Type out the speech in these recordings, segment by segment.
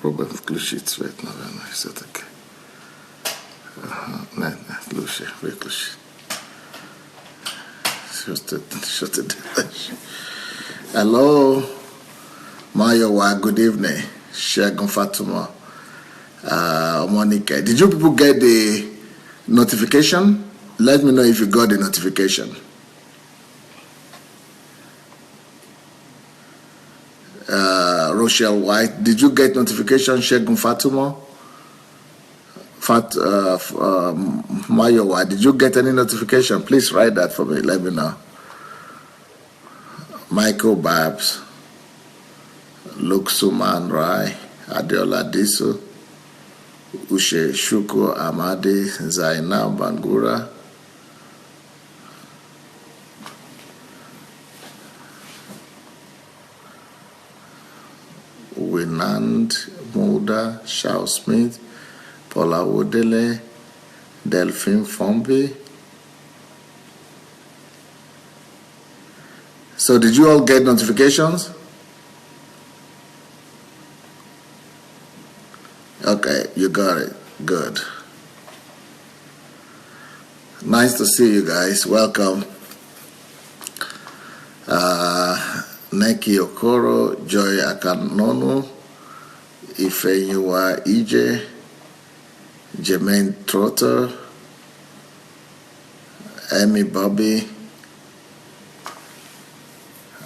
Попробуем включить свет, наверное, все-таки. Нет, лучше выключить. Что ты делаешь? Hello, Mayowa, good evening. Shegun Fatuma, Monica. Did you people get the notification? Let me know if you got the notification. Rochelle White, did you get notification? Shegun Fatuma? Mayowa, did you get any notification? Please write that for me. Let me know. Michael Babs, Luke Suman Rai, Adeola Disu, Ushe Shuko Amadi, Zainab Bangura, Winand Mulder, Shao Smith, Paula Wodele, Delphine Fombi. So did you all get notifications? Okay, you got it. Good. Nice to see you guys. Welcome. Neki Okoro, Joy Akanonu, Ifenyuwa Ije, Jermaine Trotter, Amy Bobby,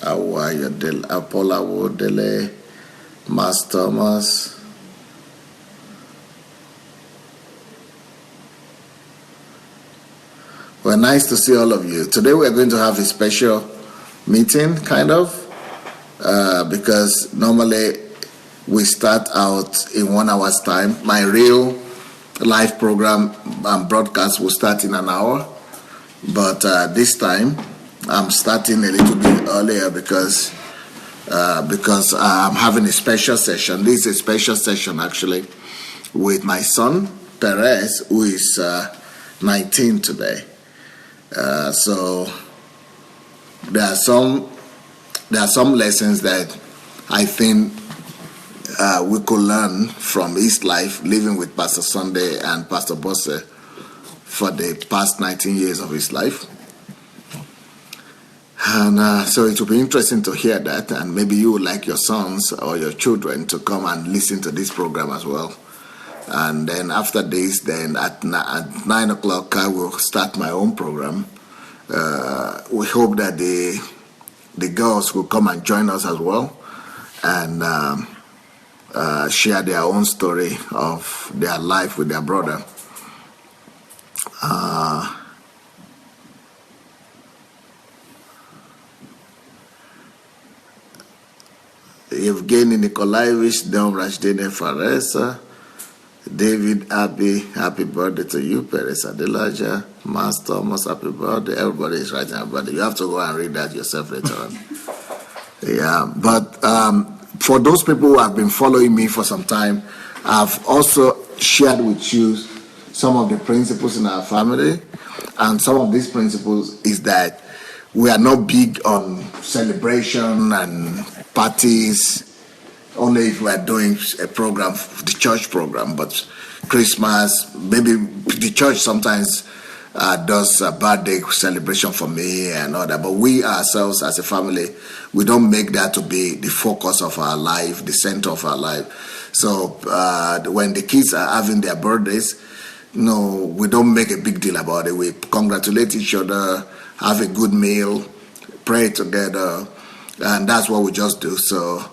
Apola Wodele, Mas Thomas, well, nice to see all of you. Today we are going to have a special meeting, kind of, because normally we start out in 1 hour's time. My real live program and broadcast will start in an hour, but this time I'm starting a little bit earlier because I'm having a special session. This is a special session actually with my son Perez, who is 19 today. So there are some lessons that I think we could learn from his life living with Pastor Sunday and Pastor Bosse for the past 19 years of his life. And so it will be interesting to hear that, and maybe you would like your sons or your children to come and listen to this program as well. And then after this, then at 9 o'clock, I will start my own program. We hope that the girls will come and join us as well and share their own story of their life with their brother. Evgeny Nikolaevich, Dom Rajdine Faresa, David Abbey, happy birthday to you. Perez Adelaja, Mas Thomas, happy birthday. Everybody is writing happy birthday. You have to go and read that yourself later on. Yeah, but for those people who have been following me for some time, I've also shared with you some of the principles in our family. And some of these principles is that we are not big on celebration and parties, only if we are doing a program, the church program. But Christmas, maybe the church sometimes does a birthday celebration for me and all that. But we ourselves as a family, we don't make that to be the focus of our life, the center of our life. So when the kids are having their birthdays, no, we don't make a big deal about it. We congratulate each other, have a good meal, pray together, and that's what we just do. So,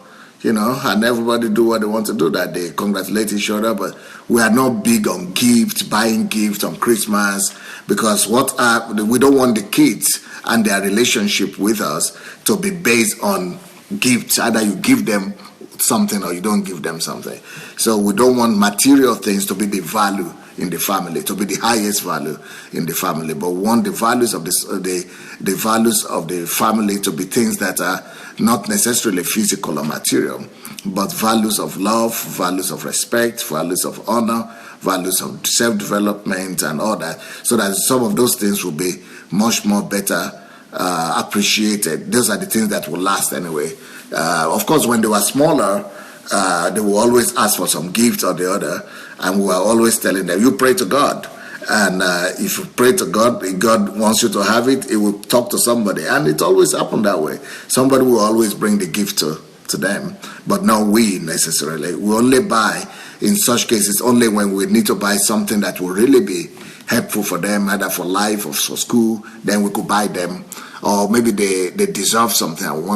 you know, and everybody do what they want to do that day, congratulate each other, but we are not big on gifts, buying gifts on Christmas, because we don't want the kids and their relationship with us to be based on gifts. Either you give them something or you don't give them something. So we don't want material things to be the value in the family, to be the highest value in the family, but we want the values of the values of the family to be things that are not necessarily physical or material, but values of love, values of respect, values of honor, values of self-development and all that, so that some of those things will be much more better appreciated. Those are the things that will last anyway. Of course, when they were smaller, they will always ask for some gift or the other, and we are always telling them, you pray to God. And if you pray to God, if God wants you to have it, He will talk to somebody. And it always happened that way. Somebody will always bring the gift to them, but not we necessarily. We only buy, in such cases, only when we need to buy something that will really be helpful for them, either for life or for school, then we could buy them. Or maybe they deserve something and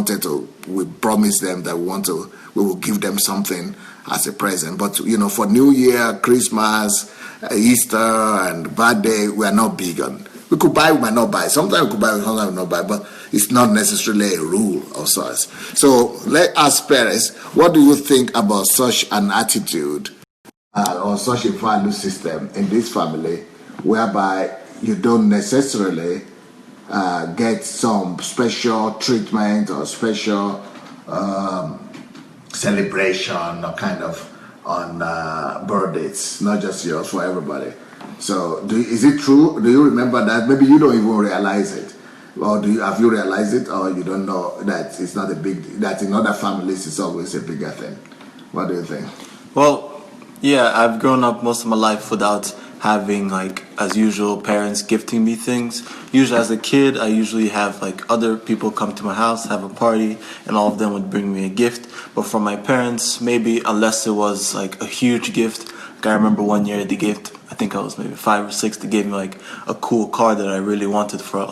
we promise them that we will give them something as a present. But, for New Year, Christmas, Easter, and birthday, we are not big on. We could buy, we might not buy. Sometimes we could buy, sometimes we not buy, but it's not necessarily a rule of sorts. So let us, Perez, what do you think about such an attitude or such a value system in this family, whereby you don't necessarily get some special treatment or special celebration or kind of on birthdays, not just yours, for everybody? So is it true? Do you remember that? Maybe you don't even realize it. Or have you realized it, or you don't know that it's not a big, that in other families it's always a bigger thing? What do you think? Well, yeah, I've grown up most of my life without having, as usual, parents gifting me things. Usually as a kid, I usually have other people come to my house, have a party, and all of them would bring me a gift. But from my parents, maybe, unless it was a huge gift. I remember one year they gave, I think I was maybe 5 or 6, they gave me a cool car that I really wanted for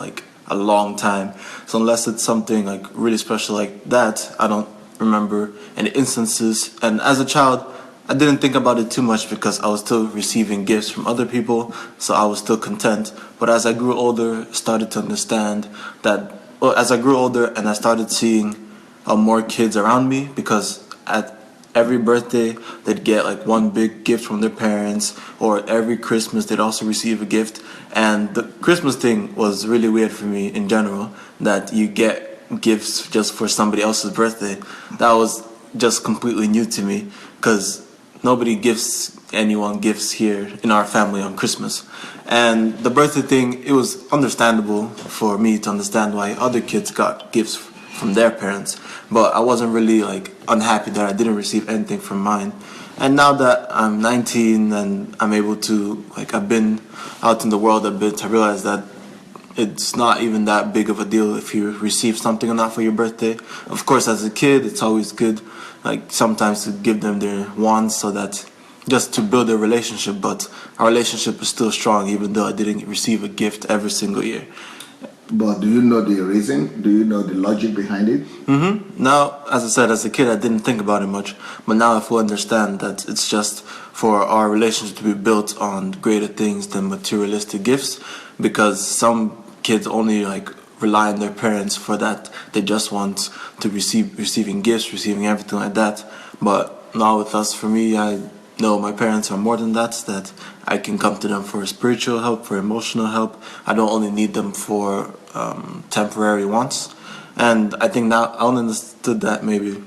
a long time. So unless it's something really special like that, I don't remember any instances. And as a child, I didn't think about it too much because I was still receiving gifts from other people, so I was still content. But as I grew older, started to understand that, as I grew older and I started seeing more kids around me, because at every birthday they'd get one big gift from their parents, or every Christmas they'd also receive a gift. And the Christmas thing was really weird for me in general, that you get gifts just for somebody else's birthday. That was just completely new to me, because nobody gives anyone gifts here in our family on Christmas. And the birthday thing, it was understandable for me to understand why other kids got gifts from their parents, but I wasn't really unhappy that I didn't receive anything from mine. And now that I'm 19 and I'm able to, I've been out in the world a bit, I realize that it's not even that big of a deal if you receive something or not for your birthday. Of course, as a kid, it's always good, sometimes to give them their wants, so that just to build a relationship. But our relationship is still strong, even though I didn't receive a gift every single year. But do you know the reason? Do you know the logic behind it? Now, as I said, as a kid, I didn't think about it much. But now I fully understand that it's just for our relationship to be built on greater things than materialistic gifts. Because some kids only rely on their parents for that. They just want to receiving gifts, receiving everything like that. But now with us, for me, I know my parents are more than that, that I can come to them for spiritual help, for emotional help. I don't only need them for temporary wants. And I think now I only understood that maybe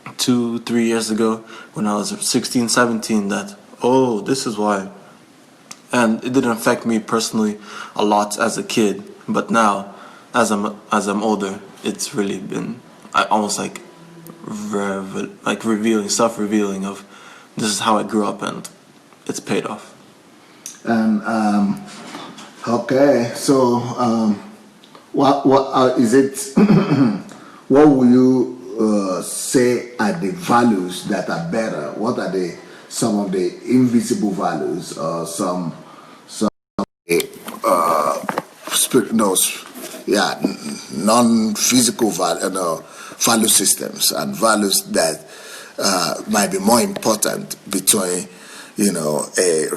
2-3 years ago when I was 16, 17, that, this is why. And it didn't affect me personally a lot as a kid. But now, as I'm older, it's really been almost self-revealing of this is how I grew up, and it's paid off. And okay, so what is it? What will you say are the values that are better? What are some of the invisible values, or some non-physical value systems, and values that might be more important between a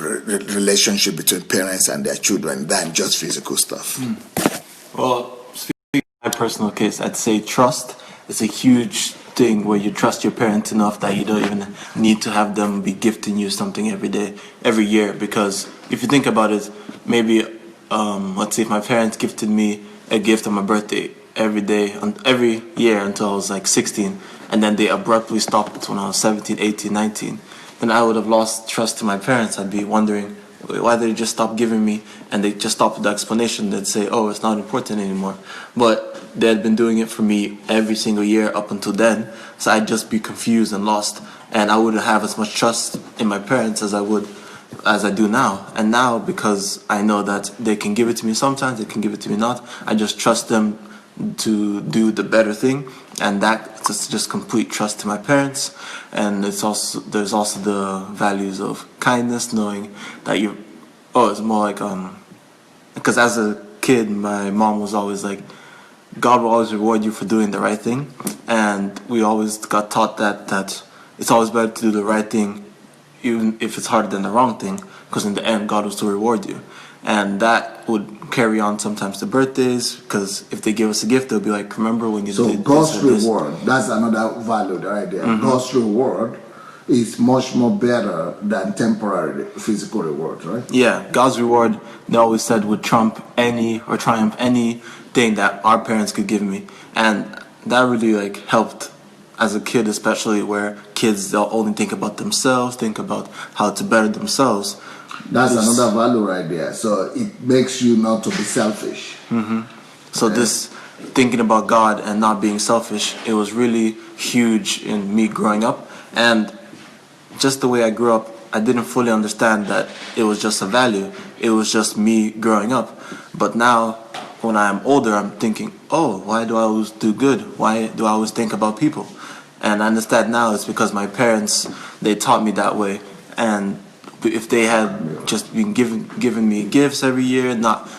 relationship between parents and their children than just physical stuff? Well, speaking of my personal case, I'd say trust is a huge thing, where you trust your parents enough that you don't even need to have them be gifting you something every year. Because if you think about it, maybe let's say if my parents gifted me a gift on my birthday every year until I was 16, and then they abruptly stopped when I was 17, 18, 19, then I would have lost trust to my parents. I'd be wondering, why they just stop giving me, and they just stop with the explanation. They'd say, oh, it's not important anymore. But they had been doing it for me every single year up until then, so I'd just be confused and lost, and I wouldn't have as much trust in my parents as I do now. And now, because I know that they can give it to me sometimes, they can give it to me not, I just trust them to do the better thing, and that's just complete trust to my parents. And there's also the values of kindness, knowing that it's more like because as a kid my mom was always like, God will always reward you for doing the right thing, and we always got taught that it's always better to do the right thing even if it's harder than the wrong thing, because in the end God will still reward you. And that would carry on sometimes to birthdays, because if they give us a gift, they'll be like, remember when you did this. So God's reward, that's another value right there. Mm-hmm. God's reward is much more better than temporary physical reward, right? Yeah, God's reward, they always said, would triumph anything that our parents could give me. And that really helped as a kid, especially, where kids, they'll only think about themselves, think about how to better themselves. That's another value right there. So it makes you not to be selfish. Mm-hmm. So this thinking about God and not being selfish, it was really huge in me growing up. And just the way I grew up, I didn't fully understand that it was just a value. It was just me growing up. But now, when I'm older, I'm thinking, oh, why do I always do good? Why do I always think about people? And I understand now it's because my parents, they taught me that way. And if they had just been giving me gifts every year, not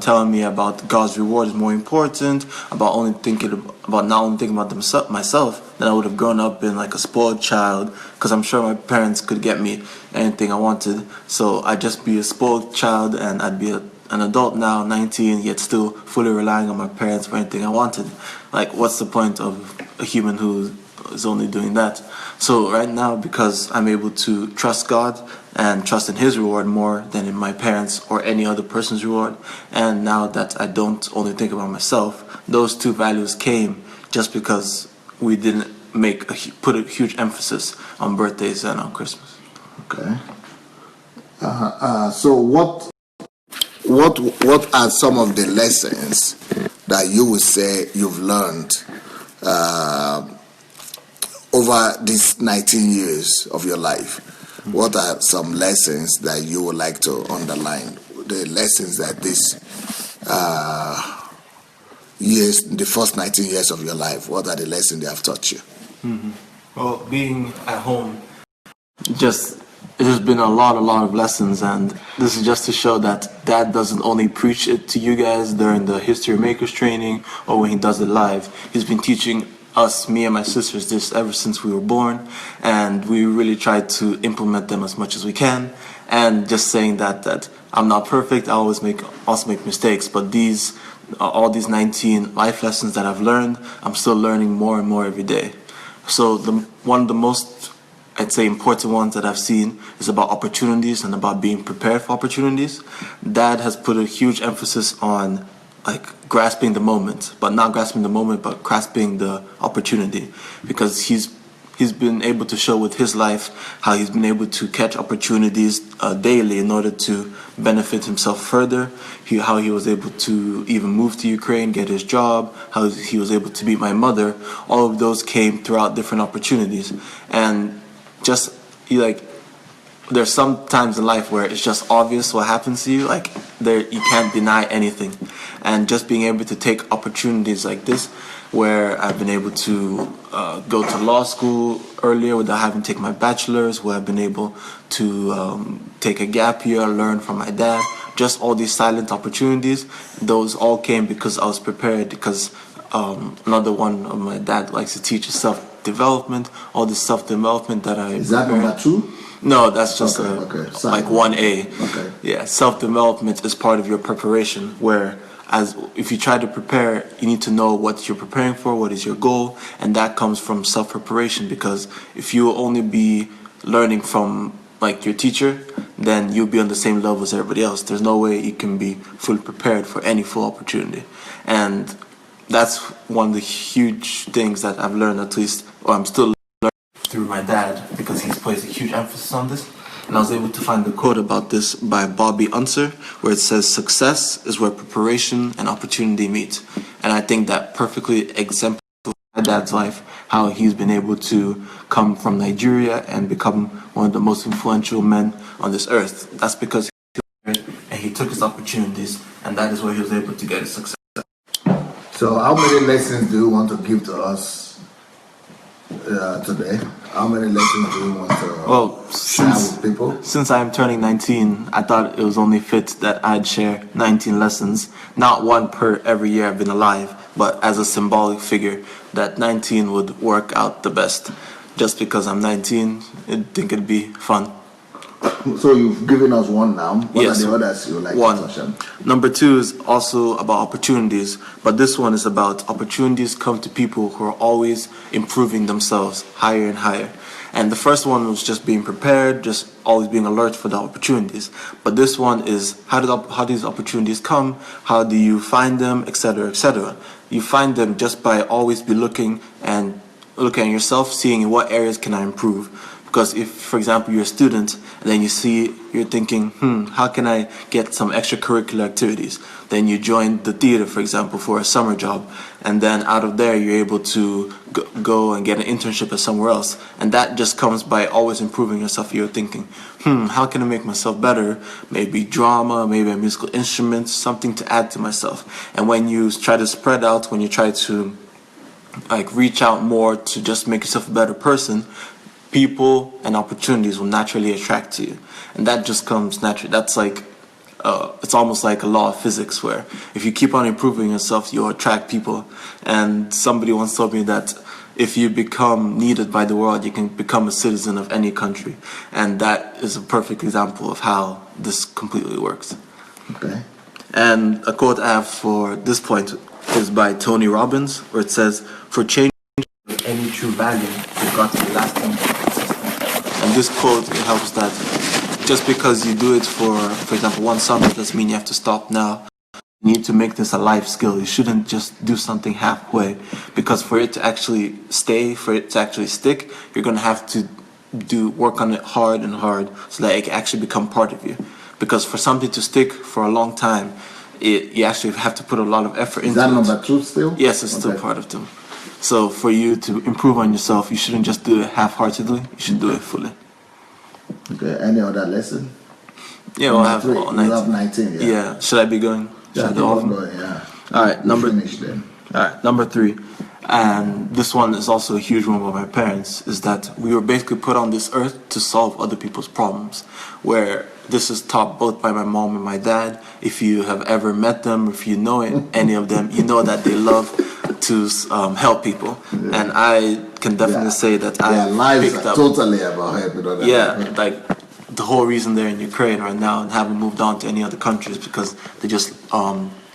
telling me about God's reward is more important, about not only thinking about myself, then I would have grown up in like a spoiled child, because I'm sure my parents could get me anything I wanted. So I'd just be a spoiled child, and I'd be an adult now, 19, yet still fully relying on my parents for anything I wanted. Like, what's the point of a human who is only doing that? So right now, because I'm able to trust God and trust in His reward more than in my parents or any other person's reward, and now that I don't only think about myself, those two values came just because we didn't put a huge emphasis on birthdays and on Christmas. Okay. So what are some of the lessons that you would say you've learned over these 19 years of your life? What are some lessons that you would like to underline? The lessons that the first 19 years of your life, what are the lessons they have taught you? Mm-hmm. Well, being at home, there's been a lot of lessons, and this is just to show that Dad doesn't only preach it to you guys during the History Makers training or when he does it live. He's been teaching us, me and my sisters, this ever since we were born, and we really try to implement them as much as we can. And just saying that I'm not perfect, I also make mistakes, but all these 19 life lessons that I've learned, I'm still learning more and more every day. So one of the most, I'd say, important ones that I've seen is about opportunities and about being prepared for opportunities. Dad has put a huge emphasis on grasping the moment, but not grasping the moment, but grasping the opportunity, because he's been able to show with his life how he's been able to catch opportunities daily in order to benefit himself further. How he was able to even move to Ukraine, get his job, how he was able to meet my mother. All of those came throughout different opportunities. And just there's some times in life where it's just obvious what happens to you, you can't deny anything. And just being able to take opportunities like this, where I've been able to go to law school earlier without having to take my bachelor's, where I've been able to take a gap year, learn from my dad, just all these silent opportunities, those all came because I was prepared, because another one of my dad likes to teach is self-development, all this self-development that I... Is that number 2? No, that's just like 1A. Okay. Yeah, self-development is part of your preparation, where if you try to prepare, you need to know what you're preparing for, what is your goal, and that comes from self-preparation, because if you only be learning from your teacher, then you'll be on the same level as everybody else. There's no way you can be fully prepared for any full opportunity. And that's one of the huge things that I've learned, at least, or I'm still learning through my dad, because he's placed a huge emphasis on this. And I was able to find the quote about this by Bobby Unser, where it says, "Success is where preparation and opportunity meet." And I think that perfectly exemplifies my dad's life, how he's been able to come from Nigeria and become one of the most influential men on this earth. That's because and he took his opportunities, and that is where he was able to get his success. So, how many lessons do you want to give to us today? How many lessons do you want to share with people? Since I'm turning 19, I thought it was only fit that I'd share 19 lessons, not one per every year I've been alive, but as a symbolic figure that 19 would work out the best. Just because I'm 19, I think it'd be fun. So you've given us one now. What Yes. are the others you would like One. to touch on? Number 2 is also about opportunities, but this one is about opportunities come to people who are always improving themselves higher and higher. And the first one was just being prepared, just always being alert for the opportunities. But this one is how these opportunities come, how do you find them, etc., etc. You find them just by always be looking at yourself, seeing in what areas can I improve. Because if, for example, you're a student and then you're thinking, how can I get some extracurricular activities? Then you join the theater, for example, for a summer job. And then out of there, you're able to go and get an internship at somewhere else. And that just comes by always improving yourself. You're thinking, how can I make myself better? Maybe drama, maybe a musical instrument, something to add to myself. And when you try to spread out, when you try to reach out more to just make yourself a better person, people and opportunities will naturally attract to you, and that just comes naturally. That's it's almost like a law of physics, where if you keep on improving yourself, you'll attract people. And somebody once told me that if you become needed by the world, you can become a citizen of any country, and that is a perfect example of how this completely works. Okay. And a quote I have for this point is by Tony Robbins, where it says, "For change any true value, you've got to be lasting and consistent." And this quote, it helps that just because you do it for example, one summer, doesn't mean you have to stop now. You need to make this a life skill. You shouldn't just do something halfway, because for it to actually stay, for it to actually stick, you're going to have to work on it hard and hard so that it can actually become part of you. Because for something to stick for a long time, you actually have to put a lot of effort into it. Is that number 2 still? Yes, it's still part of them. So for you to improve on yourself, you shouldn't just do it half-heartedly. You should do it fully. Okay. Any other lesson? Yeah, we'll have 3. all You have 19. Yeah. Should I be going? Should I Yeah, do all of them? going, yeah. All right. Finish then. All right. Number 3, and this one is also a huge one by my parents, is that we were basically put on this earth to solve other people's problems. Where this is taught both by my mom and my dad. If you have ever met them, if you know any of them, you know that they love to help people. Yeah. And I can definitely say that I lives picked are up totally about helping other people. like the whole reason they're in Ukraine right now and haven't moved on to any other countries, because they just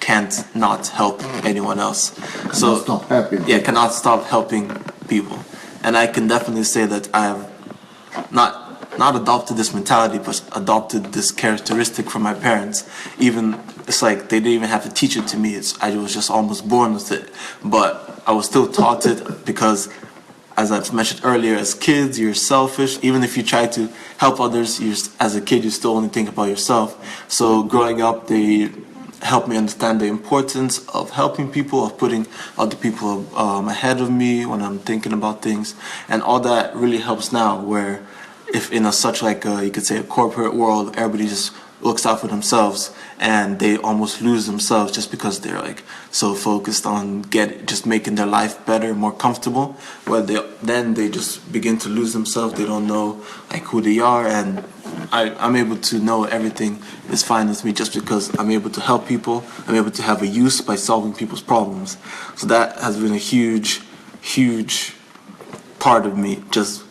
can't not help anyone else. Cannot stop helping. Yeah, cannot stop helping people. And I can definitely say that I have not adopted this mentality, but adopted this characteristic from my parents. Even it's like they didn't even have to teach it to me. I was just almost born with it. But I was still taught it because, as I've mentioned earlier, as kids, you're selfish. Even if you try to help others, as a kid, you still only think about yourself. So growing up, they helped me understand the importance of helping people, of putting other people ahead of me when I'm thinking about things. And all that really helps now, where if in you could say a corporate world, everybody just looks out for themselves and they almost lose themselves just because they're so focused on just making their life better, more comfortable. Well, then they just begin to lose themselves. They don't know who they are, and I'm able to know everything is fine with me just because I'm able to help people. I'm able to have a use by solving people's problems. So that has been a huge part of me. Just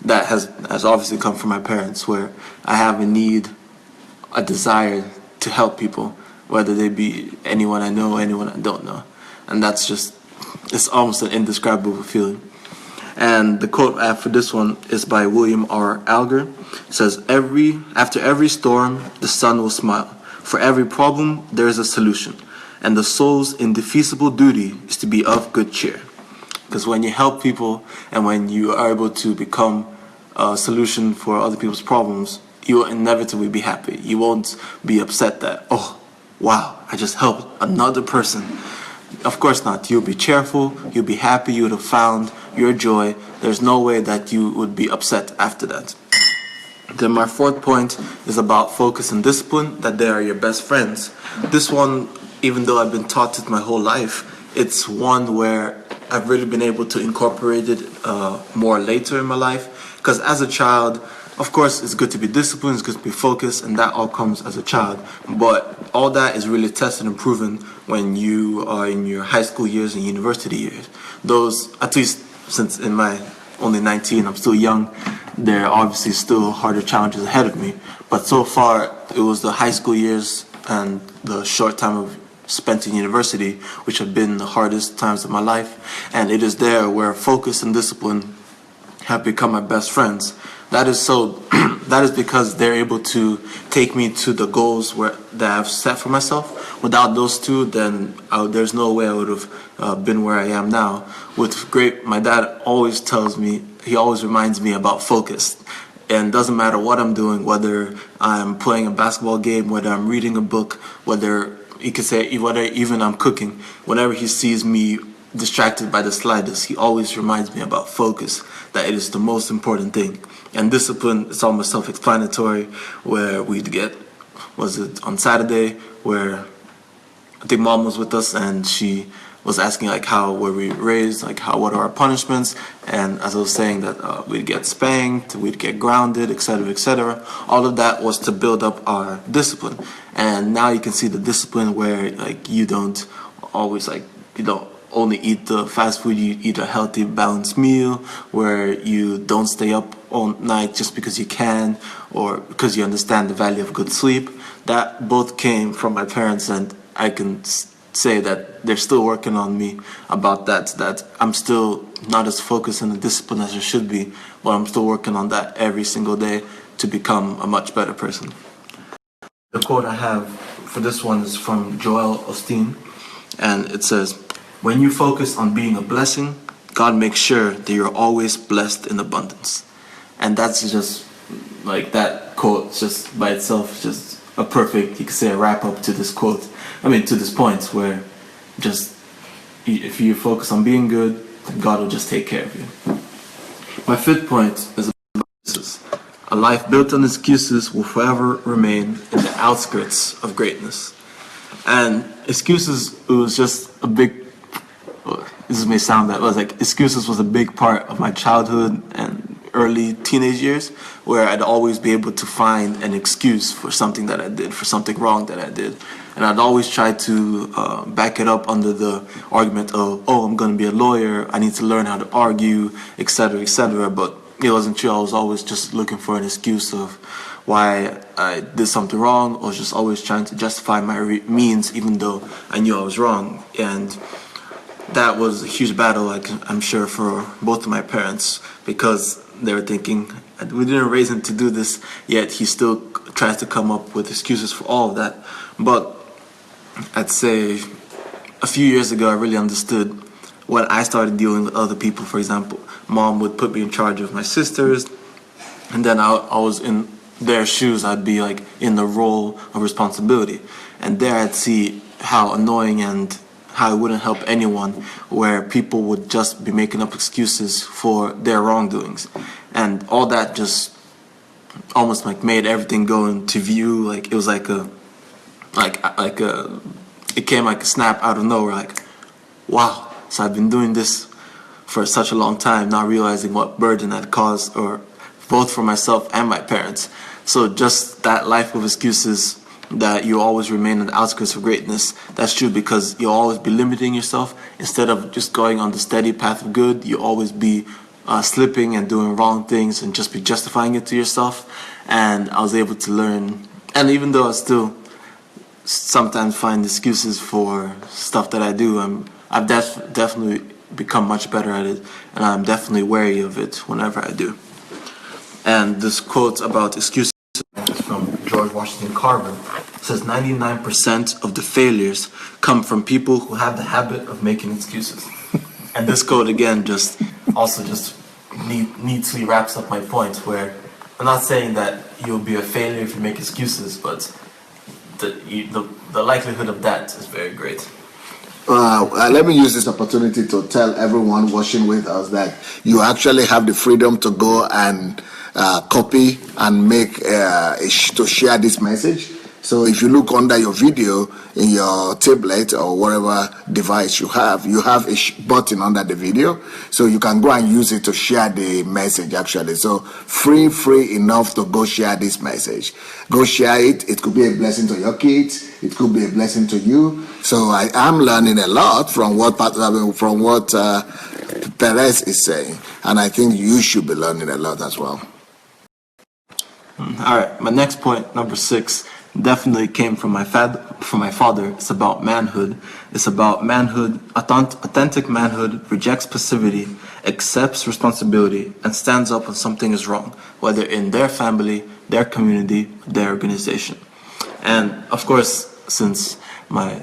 that has obviously come from my parents, where I have a desire to help people, whether they be anyone I know, anyone I don't know. And that's it's almost an indescribable feeling. And the quote I have for this one is by William R. Alger. It says, after every storm, the sun will smile. For every problem, there is a solution. And the soul's indefeasible duty is to be of good cheer. Because when you help people and when you are able to become a solution for other people's problems, you will inevitably be happy. You won't be upset that, oh, wow, I just helped another person. Of course not. You'll be cheerful, you'll be happy, you would have found your joy. There's no way that you would be upset after that. Then my fourth point is about focus and discipline, that they are your best friends. This one, even though I've been taught it my whole life, it's one where I've really been able to incorporate it more later in my life. Because as a child, of course, it's good to be disciplined, it's good to be focused, and that all comes as a child. But all that is really tested and proven when you are in your high school years and university years. Those, at least since in my only 19, I'm still young, there are obviously still harder challenges ahead of me. But so far, it was the high school years and the short time of spent in university which have been the hardest times of my life. And it is there where focus and discipline have become my best friends. That is so. That is because they're able to take me to the goals that I've set for myself. Without those two, then there's no way I would have been where I am now. My dad always tells me, he always reminds me about focus. And it doesn't matter what I'm doing, whether I'm playing a basketball game, whether I'm reading a book, whether you could say whether even I'm cooking. Whenever he sees me distracted by the slightest, he always reminds me about focus, that it is the most important thing. And discipline is almost self-explanatory, where we'd get, was it on Saturday, where I think mom was with us and she was asking like how were we raised, like what are our punishments, and as I was saying that we'd get spanked, we'd get grounded, etc., etc. All of that was to build up our discipline. And now you can see the discipline where like you don't only eat the fast food, you eat a healthy, balanced meal, where you don't stay up all night just because you can, or because you understand the value of good sleep. That both came from my parents, and I can say that they're still working on me about that I'm still not as focused and disciplined as I should be, but I'm still working on that every single day to become a much better person. The quote I have for this one is from Joel Osteen, and it says, "When you focus on being a blessing, God makes sure that you're always blessed in abundance." And that's just like that quote, just by itself, just a perfect, you could say, a wrap up to this quote. To this point where just if you focus on being good, then God will just take care of you. My fifth point is about excuses. A life built on excuses will forever remain in the outskirts of greatness. And excuses, it was just a big, this may sound that, was like excuses was a big part of my childhood and early teenage years, where I'd always be able to find an excuse for something that I did, for something wrong that I did. And I'd always try to back it up under the argument of, oh, I'm going to be a lawyer, I need to learn how to argue, etc., etc. But it wasn't true. I was always just looking for an excuse of why I did something wrong, or just always trying to justify my means, even though I knew I was wrong. And that was a huge battle, like I'm sure, for both of my parents, because they were thinking, we didn't raise him to do this, yet he still tries to come up with excuses for all of that. But I'd say a few years ago, I really understood when I started dealing with other people. For example, mom would put me in charge of my sisters, and then I was in their shoes. I'd be like in the role of responsibility, and there I'd see how annoying and how it wouldn't help anyone, where people would just be making up excuses for their wrongdoings. And all that just almost like made everything go into view. Like it was it came like a snap out of nowhere, like, wow, so I've been doing this for such a long time, not realizing what burden I'd caused, or both for myself and my parents. So just that life of excuses, that you always remain on the outskirts of greatness, that's true, because you'll always be limiting yourself. Instead of just going on the steady path of good, you'll always be slipping and doing wrong things and just be justifying it to yourself. And I was able to learn, and even though I still sometimes find excuses for stuff that I do, I've definitely become much better at it, and I'm definitely wary of it whenever I do. And this quote about excuses is from George Washington Carver. It says 99% of the failures come from people who have the habit of making excuses. And this quote again just neatly wraps up my point, where I'm not saying that you'll be a failure if you make excuses, but the likelihood of that is very great. Let me use this opportunity to tell everyone watching with us that you actually have the freedom to go and copy and make to share this message. So if you look under your video in your tablet or whatever device you have a button under the video, so you can go and use it to share the message actually. So free enough to go share this message. Go share it. It could be a blessing to your kids. It could be a blessing to you. So I am learning a lot from what Perez is saying, and I think you should be learning a lot as well. All right, my next point, number 6, definitely came from my father. It's about manhood. It's about manhood. Authentic manhood rejects passivity, accepts responsibility, and stands up when something is wrong, whether in their family, their community, their organization. And of course, since my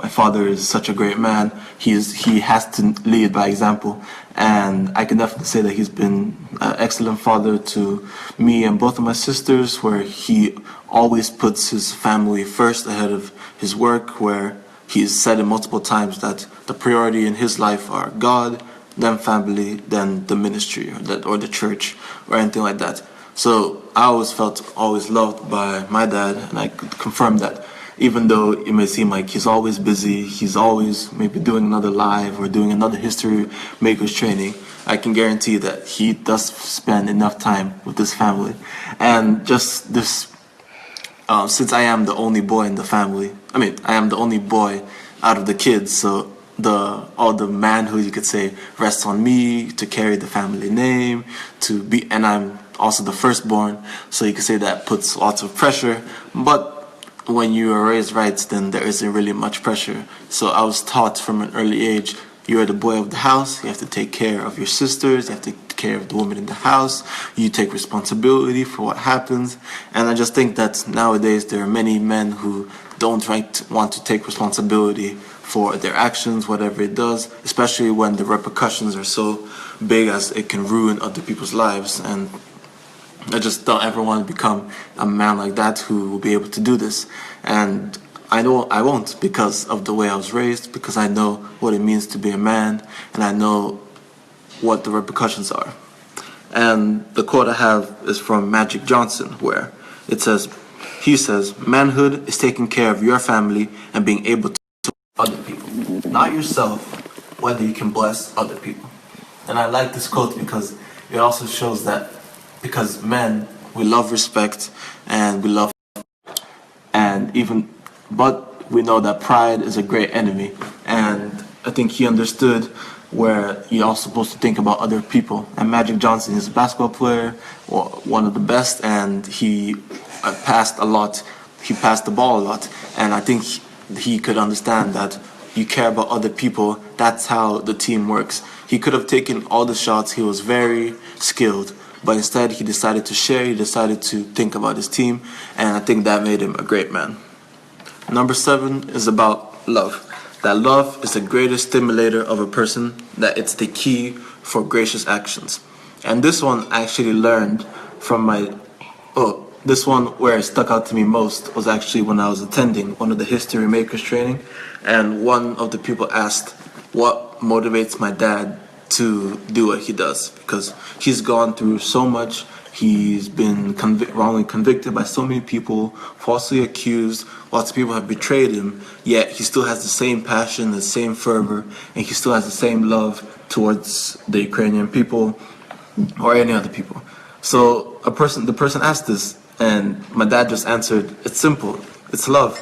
father is such a great man, he has to lead by example, and I can definitely say that he's been an excellent father to me and both of my sisters, where he always puts his family first ahead of his work, where he's said it multiple times that the priority in his life are God, then family, then the ministry or the church or anything like that. So I always felt loved by my dad, and I could confirm that. Even though it may seem like he's always busy, he's always maybe doing another live or doing another history makers training, I can guarantee that he does spend enough time with his family. And just this, since I am the only boy in the family, I am the only boy out of the kids, so all the manhood, you could say, rests on me to carry the family name, and I'm also the firstborn, so you could say that puts lots of pressure. But when you are raised right, then there isn't really much pressure. So I was taught from an early age, you're the boy of the house, you have to take care of your sisters, you have to take care of the woman in the house, you take responsibility for what happens. And I just think that nowadays there are many men who don't want to take responsibility for their actions, whatever it does, especially when the repercussions are so big as it can ruin other people's lives. And I just don't ever want to become a man like that who will be able to do this. And I know I won't, because of the way I was raised, because I know what it means to be a man, and I know what the repercussions are. And the quote I have is from Magic Johnson, where he says, manhood is taking care of your family and being able to other people, not yourself, whether you can bless other people. And I like this quote because it also shows that because men, we love respect and we love, but we know that pride is a great enemy. And I think he understood where you're also supposed to think about other people. And Magic Johnson is a basketball player, one of the best, and he passed a lot. He passed the ball a lot. And I think he could understand that you care about other people. That's how the team works. He could have taken all the shots. He was very skilled. But instead, he decided to share, he decided to think about his team, and I think that made him a great man. Number 7 is about love. That love is the greatest stimulator of a person, that it's the key for gracious actions. And this one I actually learned from this one where it stuck out to me most was actually when I was attending one of the history makers training, and one of the people asked, what motivates my dad to do what he does, because he's gone through so much. He's been wrongly convicted by so many people, falsely accused. Lots of people have betrayed him, yet he still has the same passion, the same fervor, and he still has the same love towards the Ukrainian people or any other people. So the person asked this, and my dad just answered, it's simple, it's love.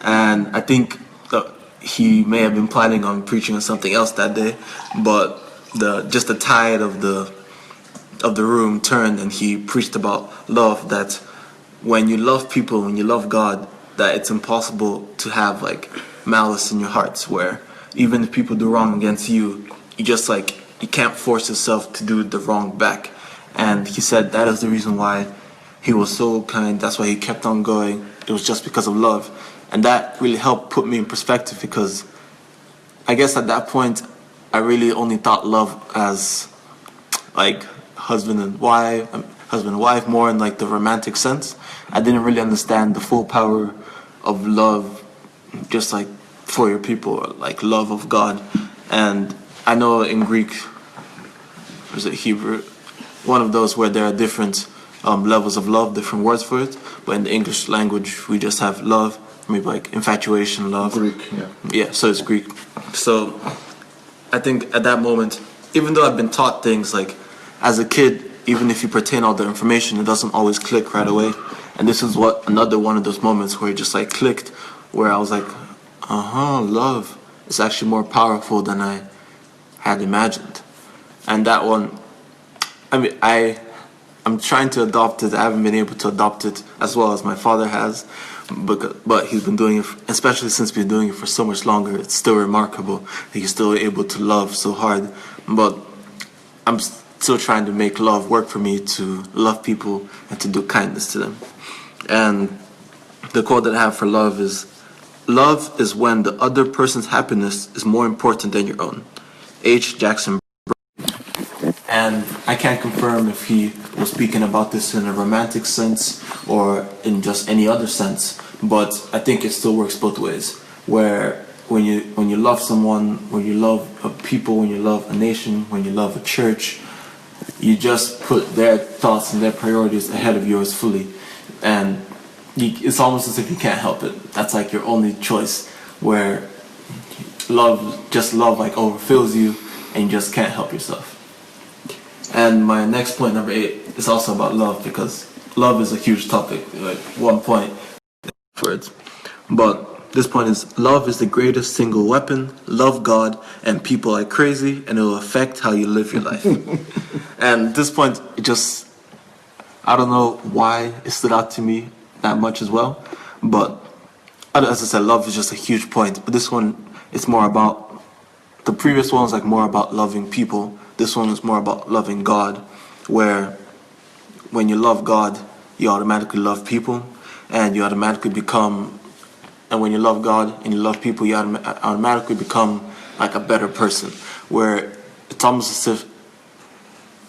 And I think he may have been planning on preaching on something else that day, but the tide of the room turned, and he preached about love, that when you love people, when you love God, that it's impossible to have like malice in your hearts, where even if people do wrong against you, you can't force yourself to do the wrong back. And he said that is the reason why he was so kind, that's why he kept on going. It was just because of love. And that really helped put me in perspective, because I guess at that point I really only thought love as like husband and wife, husband and wife, more in like the romantic sense. I didn't really understand the full power of love, just like for your people, like love of God. And I know in Greek, or is it Hebrew, one of those where there are different levels of love, different words for it. But in the English language, we just have love, maybe like infatuation, love. Greek, yeah. Yeah, so it's Greek. So I think at that moment, even though I've been taught things like as a kid, even if you pertain all the information, it doesn't always click right away. And this is what another one of those moments where it just like clicked, where I was like, love is actually more powerful than I had imagined. And that one, I mean, I'm trying to adopt it. I haven't been able to adopt it as well as my father has, but he's been doing it, especially since he's been doing it for so much longer. It's still remarkable that he's still able to love so hard. But I'm still trying to make love work for me, to love people and to do kindness to them. And the quote that I have for love is when the other person's happiness is more important than your own. H. Jackson. And I can't confirm if he was speaking about this in a romantic sense or in just any other sense, but I think it still works both ways. Where when you love someone, when you love a people, when you love a nation, when you love a church, you just put their thoughts and their priorities ahead of yours fully, and it's almost as if you can't help it. That's like your only choice, where love like overfills you, and you just can't help yourself. And my next point, number 8, is also about love, because love is a huge topic, like one point words. But this point is, love is the greatest single weapon. Love God and people like crazy, and it will affect how you live your life. And this point, I don't know why it stood out to me that much as well. But as I said, love is just a huge point. But this one, it's more about, the previous one was like more about loving people. This one is more about loving God, where when you love God, you automatically love people, and you automatically become, and when you love God and you love people, you automatically become like a better person, where it's almost as if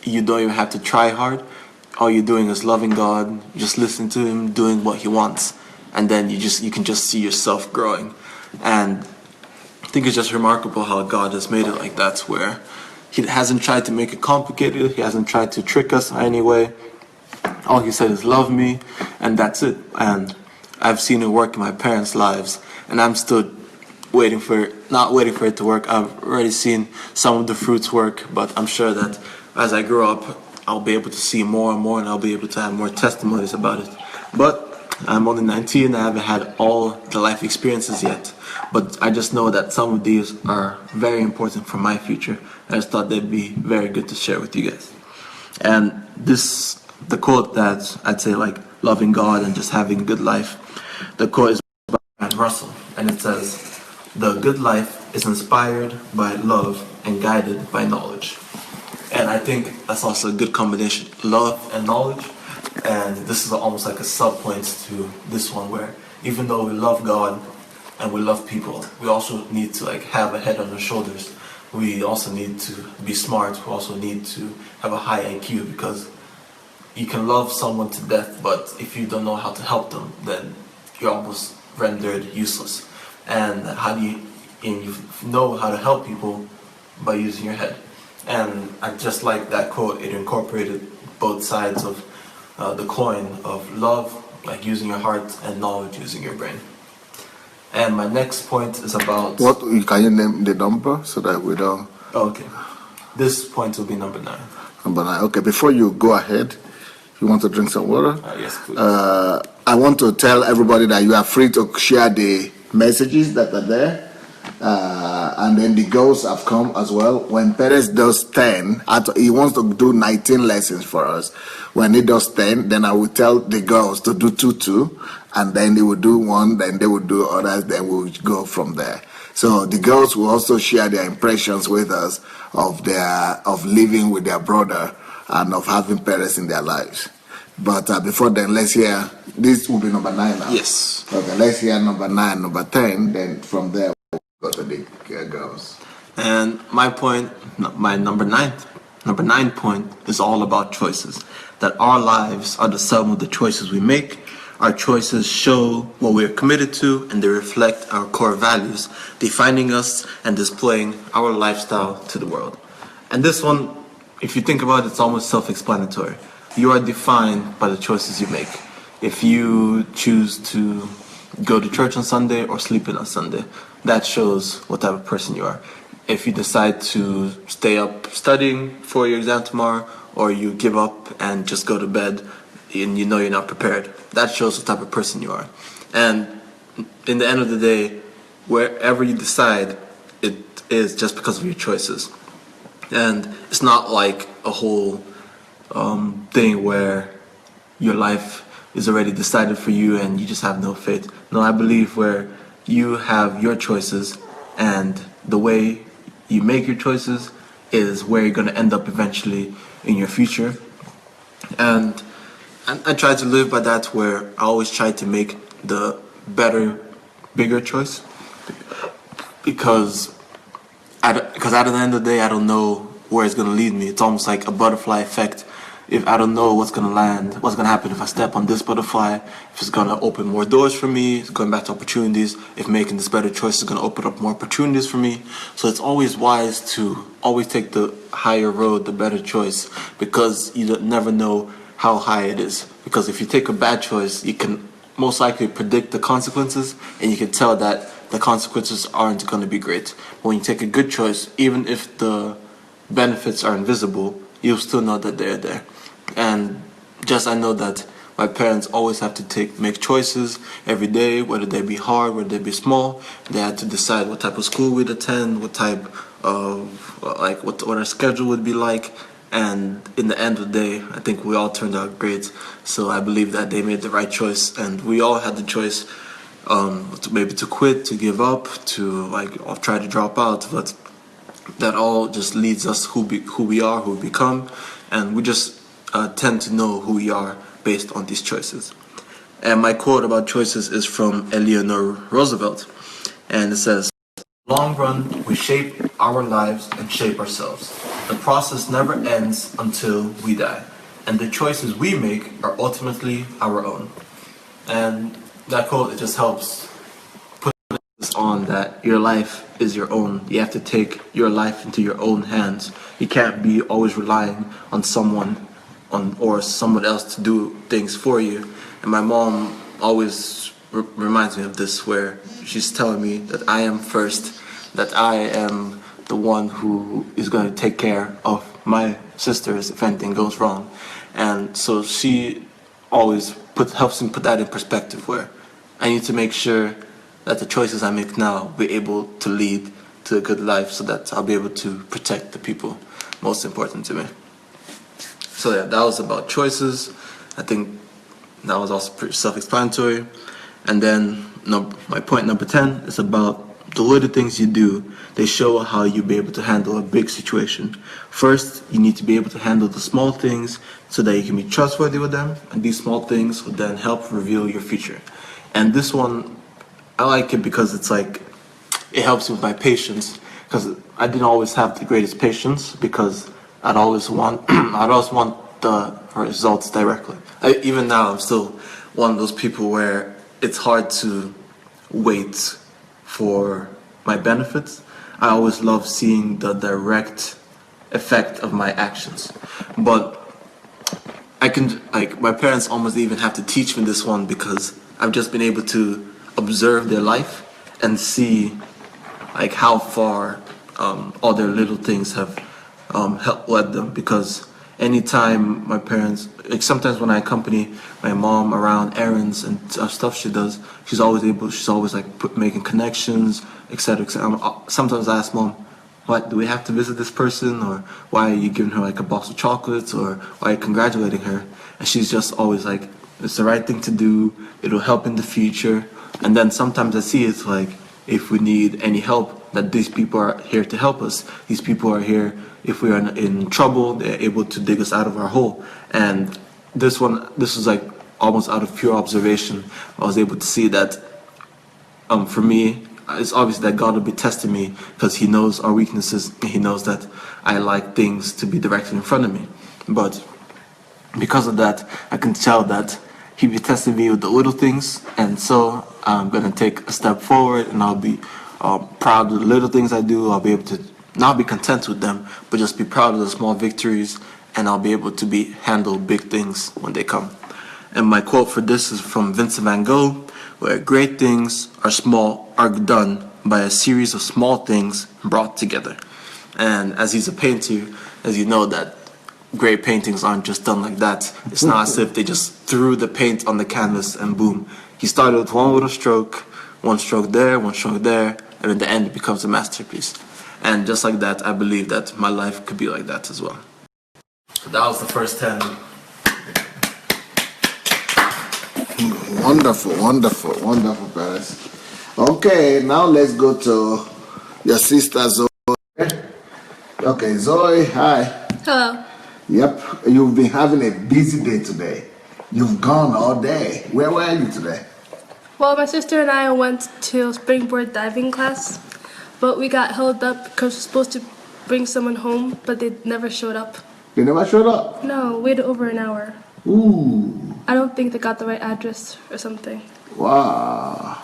you don't even have to try hard. All you're doing is loving God, just listening to Him, doing what He wants, and then you can just see yourself growing. And I think it's just remarkable how God has made it like that, where He hasn't tried to make it complicated. He hasn't tried to trick us in any way. All He said is love me, and that's it. And I've seen it work in my parents' lives, and I'm still not waiting for it to work. I've already seen some of the fruits work, but I'm sure that as I grow up, I'll be able to see more and more, and I'll be able to have more testimonies about it. But I'm only 19, I haven't had all the life experiences yet. But I just know that some of these are very important for my future. I just thought they'd be very good to share with you guys. And the quote that I'd say, like loving God and just having a good life, the quote is by Russell, and it says, "The good life is inspired by love and guided by knowledge." And I think that's also a good combination, love and knowledge. And this is almost like a sub-point to this one, where even though we love God and we love people, we also need to like have a head on our shoulders. We also need to be smart. We also need to have a high IQ, because you can love someone to death, but if you don't know how to help them, then you're almost rendered useless. And you know how to help people by using your head. And I just like that quote. It incorporated both sides of the coin of love, like using your heart, and knowledge, using your brain. And my next point is about... What, can you name the number so that we don't... Oh, okay. This point will be number 9. Number 9. Okay, before you go ahead, you want to drink some water? Yes, please. I want to tell everybody that you are free to share the messages that are there. And then the girls have come as well. When Perez does 10, he wants to do 19 lessons for us. When he does 10, then I will tell the girls to do 2, and then they will do 1, then they will do others, then we'll go from there. So the girls will also share their impressions with us of living with their brother and of having Perez in their lives. But before then, let's hear, this will be number 9 now. Yes. Okay, let's hear number 9, number 10, then from there, go to the girls. And my point, my number 9 Number 9 point is all about choices. That our lives are the sum of the choices we make. Our choices show what we are committed to, and they reflect our core values, defining us and displaying our lifestyle to the world. And this one, if you think about it, it's almost self-explanatory. You are defined by the choices you make. If you choose to go to church on Sunday or sleep in on Sunday, that shows what type of person you are. If you decide to stay up studying for your exam tomorrow, or you give up and just go to bed and you know you're not prepared, that shows what type of person you are. And in the end of the day, wherever you decide, it is just because of your choices. And it's not like a whole thing where your life is already decided for you and you just have no fate. No, I believe where you have your choices, and the way you make your choices is where you're going to end up eventually in your future. And I try to live by that, where I always try to make the better, bigger choice, because at the end of the day, I don't know where it's going to lead me. It's almost like a butterfly effect. If I don't know what's going to land, what's going to happen if I step on this butterfly, if it's going to open more doors for me, going back to opportunities, if making this better choice is going to open up more opportunities for me. So it's always wise to always take the higher road, the better choice, because you never know how high it is. Because if you take a bad choice, you can most likely predict the consequences, and you can tell that the consequences aren't going to be great. But when you take a good choice, even if the benefits are invisible, you'll still know that they're there. And just I know that my parents always have to make choices every day, whether they be hard, whether they be small. They had to decide what type of school we'd attend, what type of what our schedule would be like. And in the end of the day, I think we all turned out great. So I believe that they made the right choice, and we all had the choice to quit, to give up, to try to drop out. But that all just leads us who we are, who we become, and we just tend to know who we are based on these choices. And my quote about choices is from Eleanor Roosevelt, and it says, "In the long run, we shape our lives and shape ourselves. The process never ends until we die, and the choices we make are ultimately our own." And that quote, it just helps on that your life is your own. You have to take your life into your own hands. You can't be always relying on someone or someone else to do things for you. And my mom always reminds me of this, where she's telling me that I am first, that I am the one who is going to take care of my sisters if anything goes wrong. And so she always helps me put that in perspective, where I need to make sure that the choices I make now will be able to lead to a good life, so that I'll be able to protect the people most important to me. So yeah, that was about choices. I think that was also pretty self-explanatory. And then my point number 10 is about the little things you do. They show how you'll be able to handle a big situation. First, you need to be able to handle the small things so that you can be trustworthy with them, and these small things will then help reveal your future. And this one, I like it because it's like, it helps me with my patience, because I didn't always have the greatest patience, because I'd always want the results directly. Even now, I'm still one of those people where it's hard to wait for my benefits. I always love seeing the direct effect of my actions. But my parents almost even have to teach me this one, because I've just been able to observe their life and see how far all their little things have led them. Because anytime my parents, sometimes when I accompany my mom around errands and stuff she does, she's always making connections, etc. Sometimes I ask mom, what, do we have to visit this person, or why are you giving her a box of chocolates, or why are you congratulating her? And she's just always like, it's the right thing to do, it'll help in the future. And then sometimes I see it's if we need any help, that these people are here to help us. These people are here if we are in trouble, they're able to dig us out of our hole. And this was almost out of pure observation. I was able to see that for me, it's obvious that God will be testing me because He knows our weaknesses. And He knows that I like things to be directed in front of me. But because of that, I can tell that He'll be testing me with the little things, and so I'm gonna take a step forward, and I'll be proud of the little things I do. I'll be able to not be content with them, but just be proud of the small victories, and I'll be able to handle big things when they come. And my quote for this is from Vincent van Gogh, where great things are done by a series of small things brought together. And as he's a painter, as you know, that great paintings aren't just done like that. It's not as if they just threw the paint on the canvas and boom. He started with one little stroke, one stroke there, and in the end it becomes a masterpiece. And just like that, I believe that my life could be like that as well. So that was the first 10. Wonderful, Perez. Okay, now let's go to your sister Zoe. Okay, Zoe, hi. Hello. Yep, you've been having a busy day today. You've gone all day. Where were you today? Well, my sister and I went to springboard diving class, but we got held up because we're supposed to bring someone home, but they never showed up. They never showed up? No, waited over an hour. Ooh. I don't think they got the right address or something. Wow.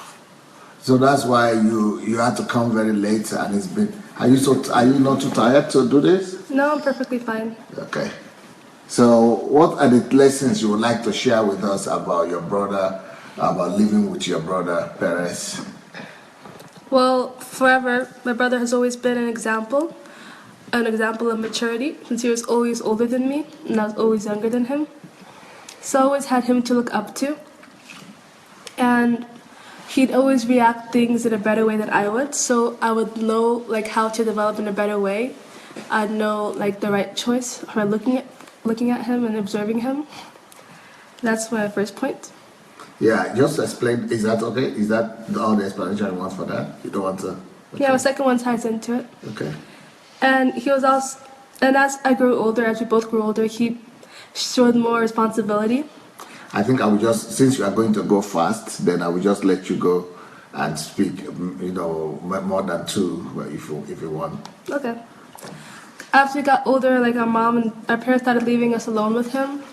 So that's why you had to come very late, and it's been. Are you not too tired to do this? No, I'm perfectly fine. Okay. So what are the lessons you would like to share with us about your brother, about living with your brother Perez? Well, forever, my brother has always been an example of maturity, since he was always older than me and I was always younger than him. So I always had him to look up to. And he'd always react things in a better way than I would, so I would know how to develop in a better way. I'd know the right choice by looking at him and observing him. That's my first point. Yeah, just explain. Is that okay? Is that all the explanation you want for that? You don't want to? Okay. Yeah, my second one ties into it. Okay. And he was also, and as I grew older, as we both grew older, he showed more responsibility. I think I will just, since you are going to go fast, then I will just let you go and speak, more than two if you want. Okay. As we got older, our mom and our parents started leaving us alone with him,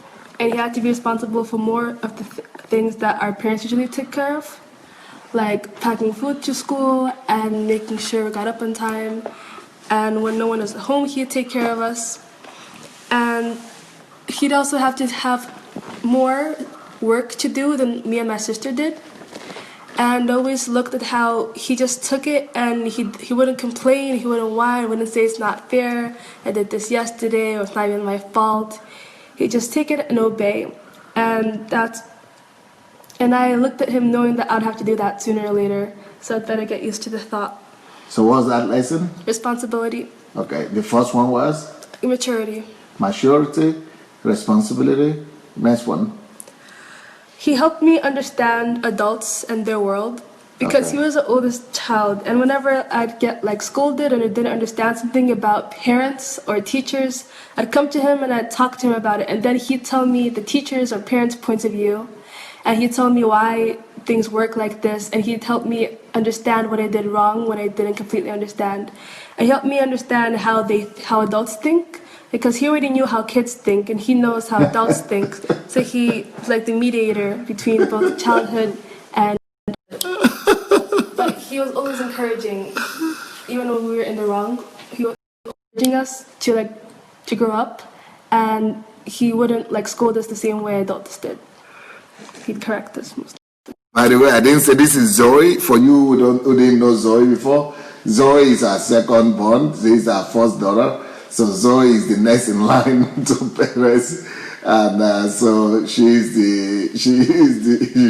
and he had to be responsible for more of the things that our parents usually took care of, like packing food to school and making sure we got up on time. And when no one was at home, he'd take care of us. And he'd also have to have more work to do than me and my sister did. And always looked at how he just took it, and he wouldn't complain, he wouldn't whine, wouldn't say it's not fair, I did this yesterday, or it's not even my fault. He'd just take it and obey. And I looked at him knowing that I'd have to do that sooner or later, so I'd better get used to the thought. So what was that lesson? Responsibility. Okay, the first one was? Maturity. Maturity, responsibility. Next one. He helped me understand adults and their world, because he was the oldest child, and whenever I'd get scolded or didn't understand something about parents or teachers, I'd come to him and I'd talk to him about it, and then he'd tell me the teachers or parents' points of view, and he'd tell me why things work like this, and he'd help me understand what I did wrong when I didn't completely understand. And he helped me understand how adults think, because he already knew how kids think, and he knows how adults think. So he was like the mediator between both childhood and... But he was always encouraging, even when we were in the wrong. He was encouraging us to grow up, and he wouldn't scold us the same way adults did. He'd correct us most. By the way, I didn't say this is Zoe. For you who didn't know Zoe before, Zoe is our second born. This is our first daughter. So Zoe is the next in line to Perez, and so she's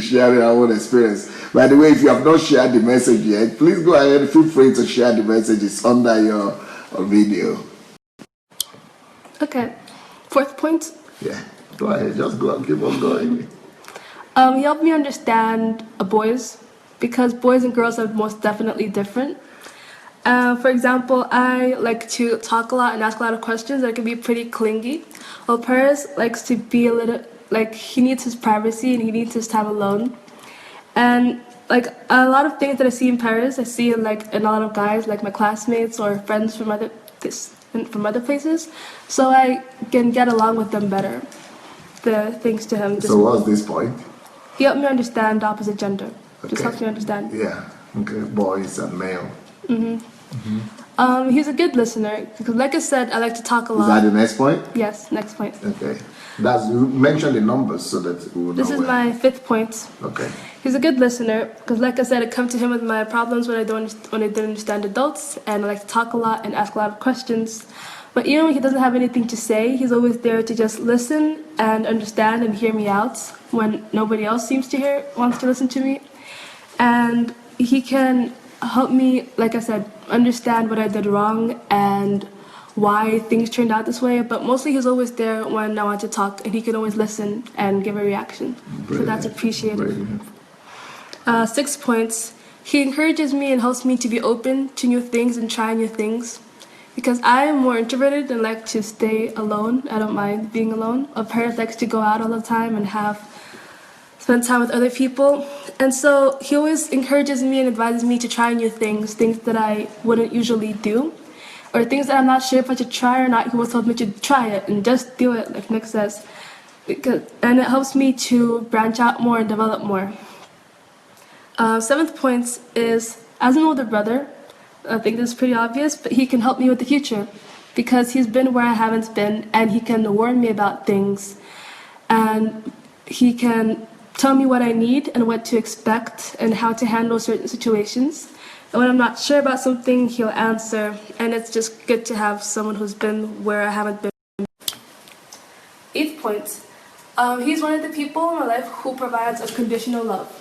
sharing her own experience. By the way, if you have not shared the message yet, please go ahead. Feel free to share the messages under your video. Okay, fourth point. Yeah, go ahead. Just go and keep on going. He helped me understand boys, because boys and girls are most definitely different. For example, I like to talk a lot and ask a lot of questions. I can be pretty clingy. While Perez likes to be a little, he needs his privacy and he needs his time alone. And like a lot of things that I see in Paris, I see like in a lot of guys, like my classmates or friends from other places. So I can get along with them better. Thanks to him. So what's this point? He helped me understand the opposite gender. Just Okay. helps me understand. Yeah. Okay. Boys and male. He's a good listener because, like I said, I like to talk a lot. Is that the next point? Yes, next point. Okay. You mention the numbers so that we will know. This is my 5th point. Okay. He's a good listener because, like I said, I come to him with my problems when I didn't understand adults, and I like to talk a lot and ask a lot of questions. But even when he doesn't have anything to say, he's always there to just listen and understand and hear me out when nobody else wants to listen to me. And he can help me, like I said, understand what I did wrong and why things turned out this way. But mostly he's always there when I want to talk, and he can always listen and give a reaction. Brilliant. So that's appreciated. Brilliant. 6 points. He encourages me and helps me to be open to new things and try new things. Because I am more introverted and like to stay alone. I don't mind being alone. Perez likes to go out all the time and spend time with other people. And so he always encourages me and advises me to try new things that I wouldn't usually do. Or things that I'm not sure if I should try or not. He always told me to try it and just do it, like Nick says. And it helps me to branch out more and develop more. 7th point is, as an older brother, I think this is pretty obvious, but he can help me with the future because he's been where I haven't been, and he can warn me about things, and he can tell me what I need and what to expect and how to handle certain situations. And when I'm not sure about something, he'll answer, and it's just good to have someone who's been where I haven't been. 8th point, he's one of the people in my life who provides unconditional love.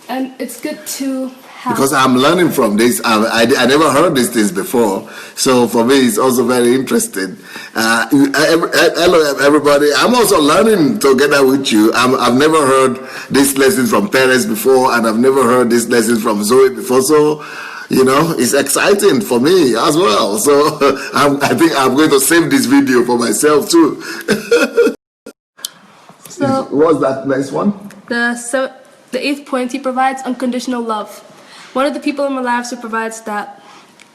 And it's good to have... Because I'm learning from this. I never heard these things before. So for me, it's also very interesting. Hello, everybody. I'm also learning together with you. I've never heard this lesson from Perez before, and I've never heard this lesson from Zoe before. So, it's exciting for me as well. So I think I'm going to save this video for myself too. So, what's that next one? The 8th point, he provides unconditional love. One of the people in my lives who provides that.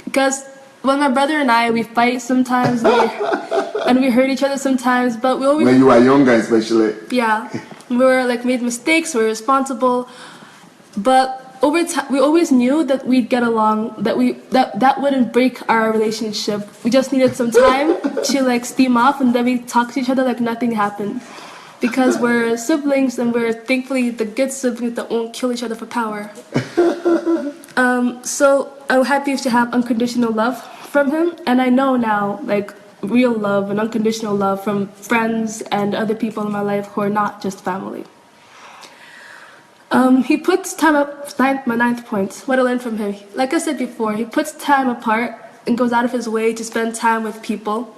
Because when my brother and I, we fight sometimes and we hurt each other sometimes, but we always... When you were younger especially. Yeah. We were made mistakes, we were responsible. But over time, we always knew that we'd get along, that wouldn't break our relationship. We just needed some time to steam off, and then we talk to each other like nothing happened. Because we're siblings, and we're thankfully the good siblings that won't kill each other for power. So I'm happy to have unconditional love from him, and I know now, real love and unconditional love from friends and other people in my life who are not just family. He puts time up, my 9th point, what I learned from him. Like I said before, he puts time apart and goes out of his way to spend time with people,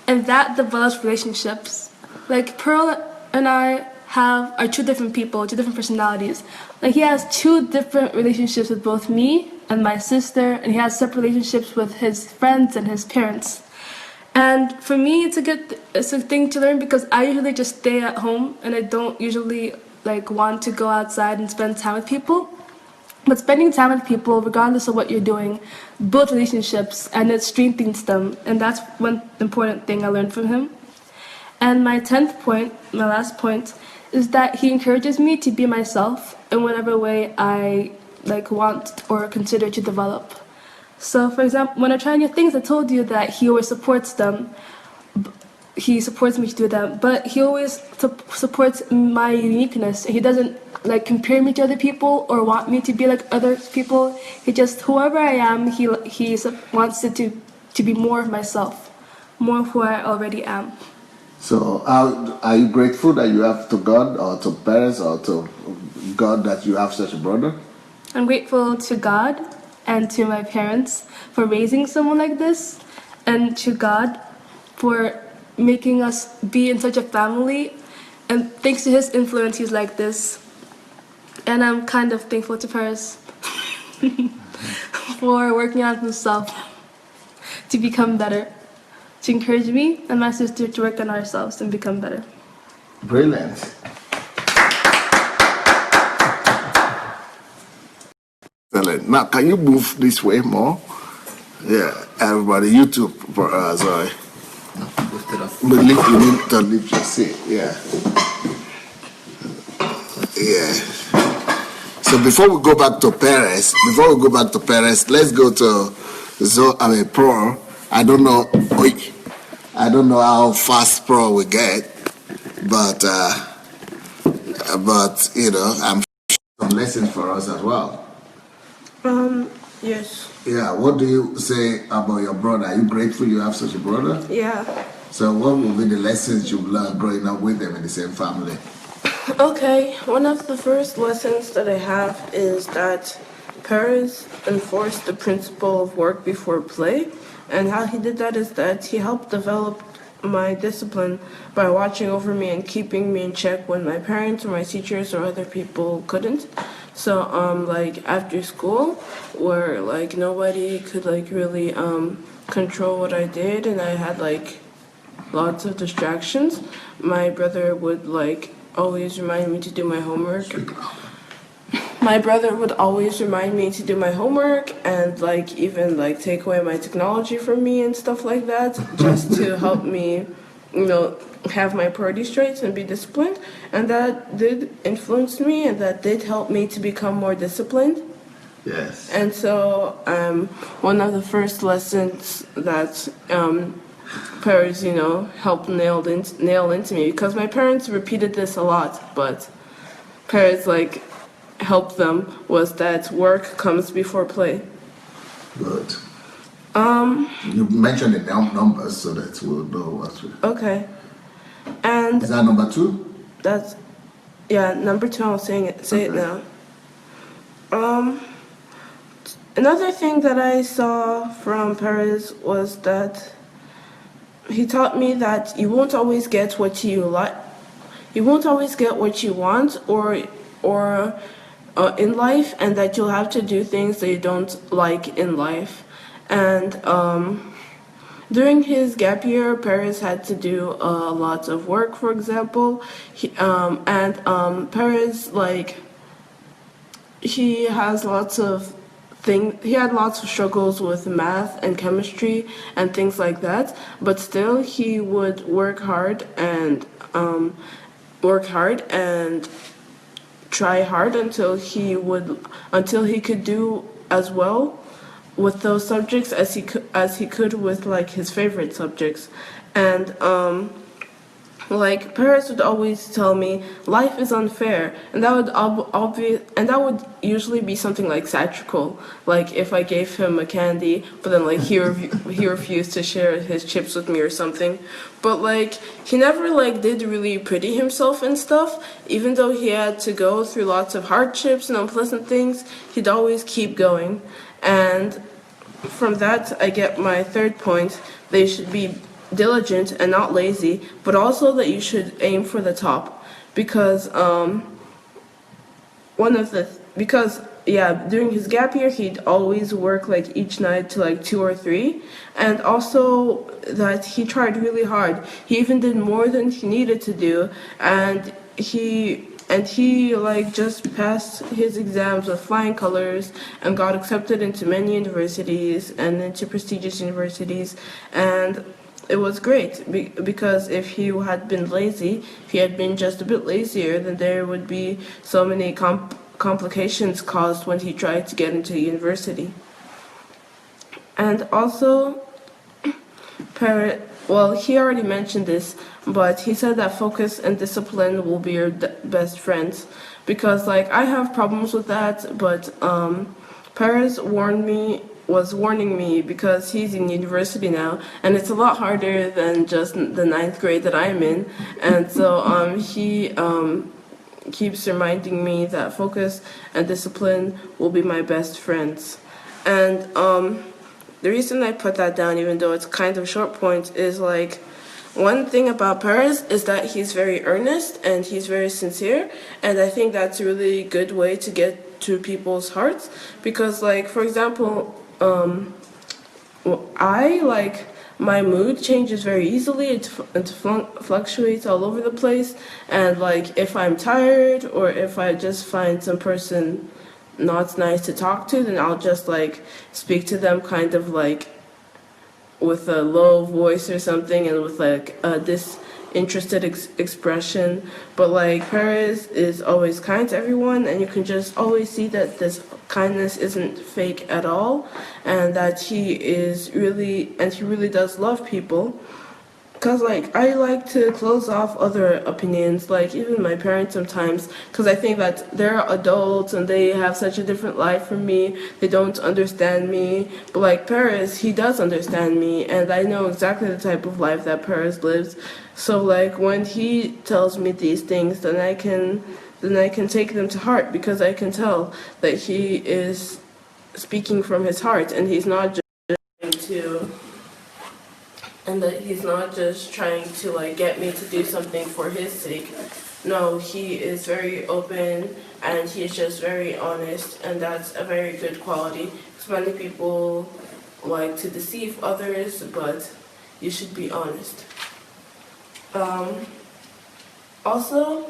and that develops relationships. Pearl and I are 2 different people, 2 different personalities. He has 2 different relationships with both me and my sister, and he has separate relationships with his friends and his parents. And for me, it's a thing to learn because I usually just stay at home, and I don't usually want to go outside and spend time with people. But spending time with people, regardless of what you're doing, builds relationships and it strengthens them. And that's one important thing I learned from him. And my 10th point, my last point, is that he encourages me to be myself in whatever way I want or consider to develop. So, for example, when I try new things, I told you that he always supports them. He supports me to do them, but he always supports my uniqueness. He doesn't compare me to other people or want me to be like other people. He just, whoever I am, he wants it to be more of myself, more of who I already am. So are you grateful that you have to God or to Perez or to God that you have such a brother? I'm grateful to God and to my parents for raising someone like this, and to God for making us be in such a family. And thanks to his influence, he's like this. And I'm kind of thankful to Perez for working on himself to become better, to encourage me and my sister to work on ourselves and become better. Brilliant. different. Now, can you move this way more? Yeah, everybody, you too, sorry. Lift it up. But you need to lift your seat, yeah. Yeah. So before we go back to Perez, let's go to Pro. I don't know how fast Pro we get, but I'm sure some lessons for us as well. Yes. Yeah, what do you say about your brother? Are you grateful you have such a brother? Yeah. So what will be the lessons you've learned growing up with them in the same family? Okay, one of the first lessons that I have is that Perez enforced the principle of work before play, and how he did that is that he helped develop my discipline by watching over me and keeping me in check when my parents or my teachers or other people couldn't. So like after school, where like nobody could like really control what I did, and I had like lots of distractions, my brother would like always remind me to do my homework. My brother would always remind me to do my homework and like even like take away my technology from me and stuff like that, just to help me, have my priorities straight and be disciplined. And that did influence me, and that did help me to become more disciplined. Yes. And so one of the first lessons that Perez, helped nail into me, because my parents repeated this a lot, but Perez like helped them, was that work comes before play. Good. You mentioned the numbers so that we'll know what we... Okay. And is that number 2? That's, yeah, number 2, I'm saying it. Say Okay. it now. Another thing that I saw from Perez was that he taught me that you won't always get what you like. You won't always get what you want or in life, and that you'll have to do things that you don't like in life. And during his gap year, Perez had to do lots of work, for example. Perez, like, he has lots of he had lots of struggles with math and chemistry and things like that, but still he would work hard and try hard until he could do as well with those subjects as he could with like his favorite subjects. And like Perez would always tell me, life is unfair, and that would usually be something like satirical, like if I gave him a candy, but then like he refused to share his chips with me or something. But like he never like did really pretty himself and stuff. Even though he had to go through lots of hardships and unpleasant things, he'd always keep going. And from that, I get my third point: they should be diligent and not lazy, but also that you should aim for the top, because during his gap year he'd always work like each night to like 2 or 3, and also that he tried really hard. He even did more than he needed to do, and he like just passed his exams with flying colors and got accepted into many universities and into prestigious universities. And it was great, because if he had been lazy, if he had been just a bit lazier, then there would be so many complications caused when he tried to get into university. And also, he already mentioned this, but he said that focus and discipline will be your best friends. Because like I have problems with that, but Perez was warning me, because he's in university now, and it's a lot harder than just the 9th grade that I'm in. And so he keeps reminding me that focus and discipline will be my best friends. And the reason I put that down, even though it's kind of a short point, is like, one thing about Perez is that he's very earnest and he's very sincere, and I think that's a really good way to get to people's hearts. Because like, for example, my mood changes very easily. It fluctuates all over the place. And like if I'm tired, or if I just find some person not nice to talk to, then I'll just like speak to them kind of like with a low voice or something and with like disinterested expression. But like Perez is always kind to everyone, and you can just always see that this kindness isn't fake at all, and that he really does love people. Cause like I like to close off other opinions, like even my parents sometimes, cause I think that they're adults and they have such a different life from me. They don't understand me, but like Perez, he does understand me, and I know exactly the type of life that Perez lives. So like when he tells me these things, then I can take them to heart, because I can tell that he is speaking from his heart, and he's not just trying to. And that he's not just trying to like get me to do something for his sake. No, he is very open, and he's just very honest, and that's a very good quality. Because many people like to deceive others, but you should be honest. Also,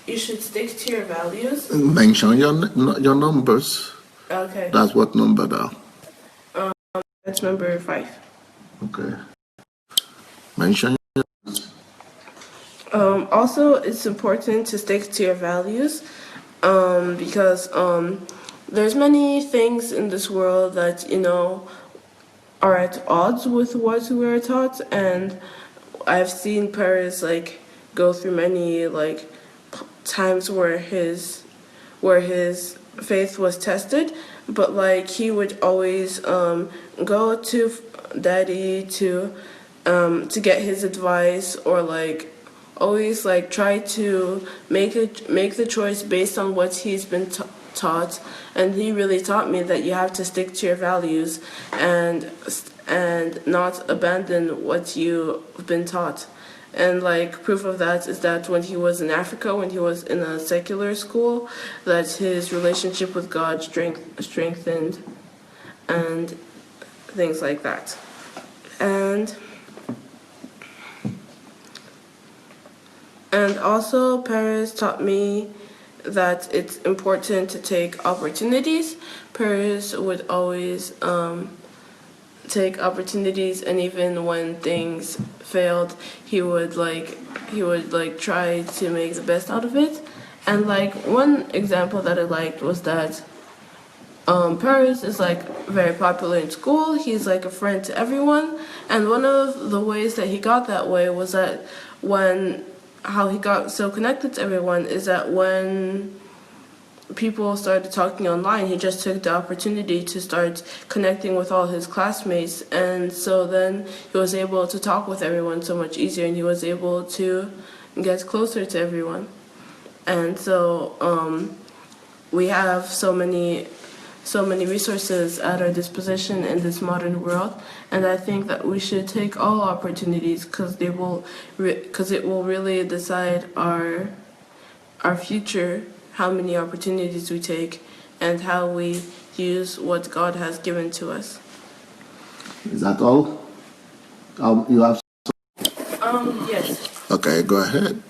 you should stick to your values. Mention your numbers. Okay. That's what number now? That's number 5. Okay. Mention. Also, it's important to stick to your values, because there's many things in this world that are at odds with what we were taught, and I've seen Perez like go through many like times where his faith was tested, but like he would always go to Daddy to get his advice, or like always like try to make the choice based on what he's been taught. And he really taught me that you have to stick to your values and not abandon what you've been taught. And like proof of that is that when he was in Africa, when he was in a secular school, that his relationship with God strengthened and things like that. And also, Perez taught me that it's important to take opportunities. Perez would always take opportunities, and even when things failed, he would try to make the best out of it. And like one example that I liked was that Perez is like very popular in school. He's like a friend to everyone, and one of the ways that he got that way was that how he got so connected to everyone is that when people started talking online, he just took the opportunity to start connecting with all his classmates, and so then he was able to talk with everyone so much easier, and he was able to get closer to everyone. And so we have so many resources at our disposition in this modern world, and I think that we should take all opportunities, because it will really decide our future, how many opportunities we take and how we use what God has given to us. Is that all? You have. Yes. Okay, go ahead.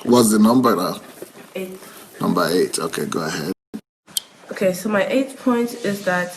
What's the number now? 8. Number 8. Okay, go ahead. Okay, so my 8th point is that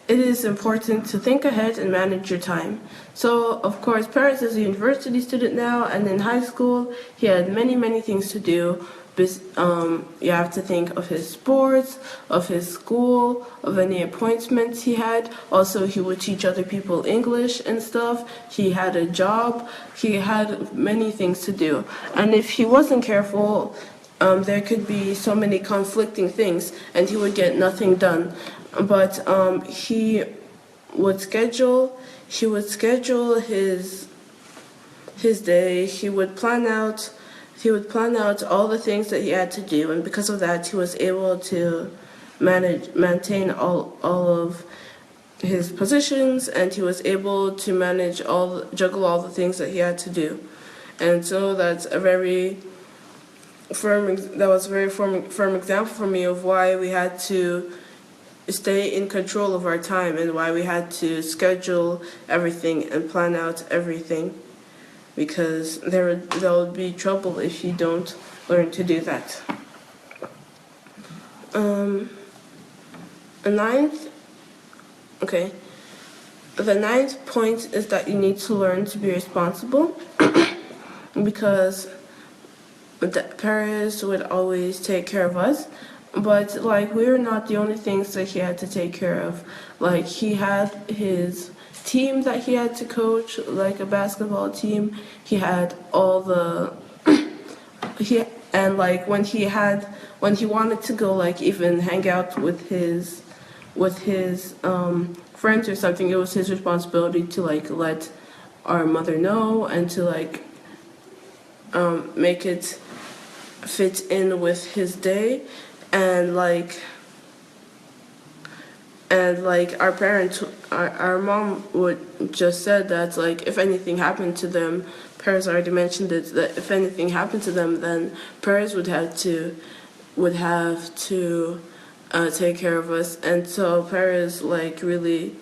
it is important to think ahead and manage your time. So, of course, Perez is a university student now, and in high school, he had many things to do. You have to think of his sports, of his school, of any appointments he had. Also, he would teach other people English and stuff. He had a job. He had many things to do. And if he wasn't careful, there could be so many conflicting things, and he would get nothing done. But he would schedule his day. He would plan out all the things that he had to do, and because of that, he was able to maintain all of his positions, and he was able to juggle all the things that he had to do. And so that's a very firm example for me of why we had to stay in control of our time, and why we had to schedule everything and plan out everything, because there would be trouble if you don't learn to do that. The ninth, okay. The ninth point is that you need to learn to be responsible because Perez would always take care of us, but like we were not the only things that he had to take care of. Like he had his team that he had to coach, like a basketball team. He had all the like when he wanted to go like even hang out with his friends or something, it was his responsibility to like let our mother know and to like make it fit in with his day. And like our parents, our mom would just said that like if anything happened to them, Perez already mentioned it, that if anything happened to them, then Perez would have to take care of us. And so Perez like really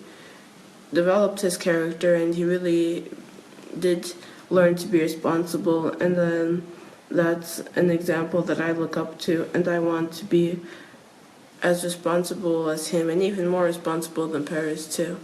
developed his character, and he really did learn to be responsible. And then that's an example that I look up to, and I want to be as responsible as him, and even more responsible than Perez too.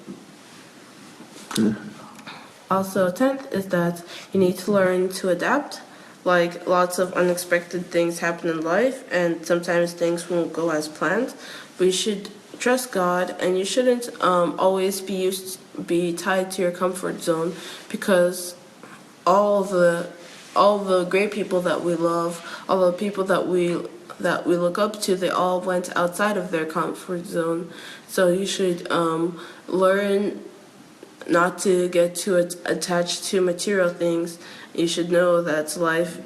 Also, 10th is that you need to learn to adapt. Like lots of unexpected things happen in life, and sometimes things won't go as planned. But you should trust God, and you shouldn't always be tied to your comfort zone, because all the great people that we love, all the people that we look up to, they all went outside of their comfort zone. So you should learn not to get too attached to material things. You should know that life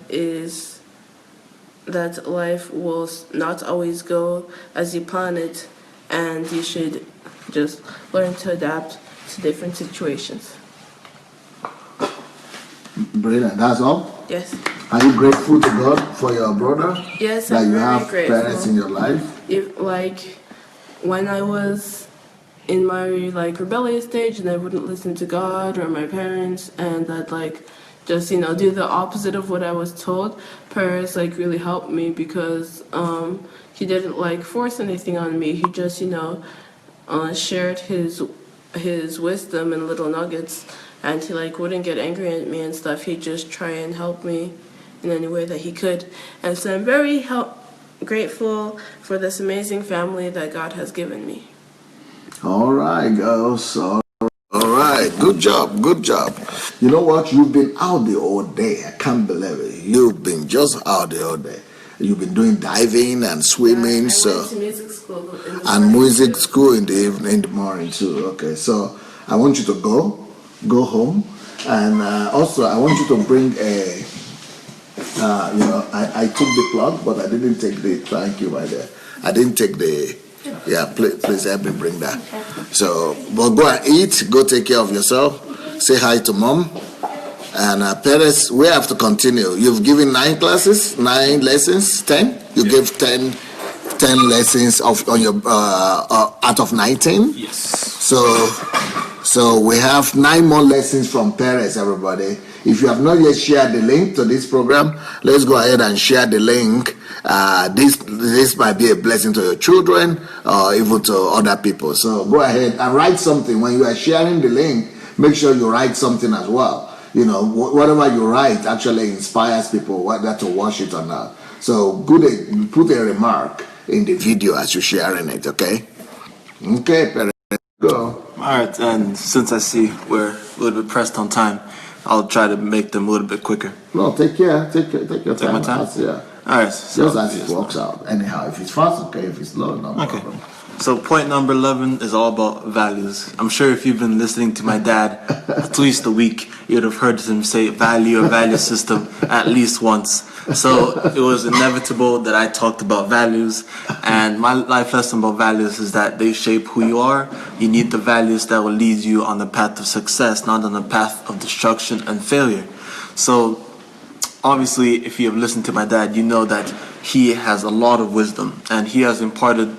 will not always go as you plan it, and you should just learn to adapt to different situations. Brilliant. That's all? Yes. Are you grateful to God for your brother? Yes, that I'm you very have grateful. parents in your life? Like when I was in my like rebellious stage and I wouldn't listen to God or my parents, and I'd like just do the opposite of what I was told, Perez like really helped me, because he didn't like force anything on me. He just shared his wisdom in little nuggets, and he like wouldn't get angry at me and stuff. He'd just try and help me in any way that he could. And so I'm very grateful for this amazing family that God has given me. All right, girls. All right. Good job. Good job. You know what? You've been out there all day. I can't believe it. You've been just out there all day. You've been doing diving and swimming. I went to music school in the and morning music too. school in the evening, in the morning too. Okay, so I want you to go home, and also I want you to bring a. I took the plug, but I didn't take the. Thank you, right there. I didn't take the. Yeah, please help me bring that. So, but go and eat. Go take care of yourself. Say hi to mom. And Perez, we have to continue. You've given 9 lessons, 10. You gave 10 lessons on your out of 19. Yes. So we have 9 more lessons from Perez, everybody. If you have not yet shared the link to this program, let's go ahead and share the link. This might be a blessing to your children or even to other people. So go ahead and write something. When you are sharing the link, make sure you write something as well. Whatever you write actually inspires people, whether to watch it or not. So put a remark in the video as you're sharing it, okay? Okay, Perez, go. All right, and since I see we're a little bit pressed on time, I'll try to make them a little bit quicker. No, take care. Take your time. Take my time? Yeah. All right. Just as it works out. Anyhow, if it's fast, okay. If it's slow, no problem. So point number 11 is all about values. I'm sure if you've been listening to my dad at least a week, you'd have heard him say value or value system at least once. So it was inevitable that I talked about values, and my life lesson about values is that they shape who you are. You need the values that will lead you on the path of success, not on the path of destruction and failure. So obviously, if you have listened to my dad, you know that he has a lot of wisdom, and he has imparted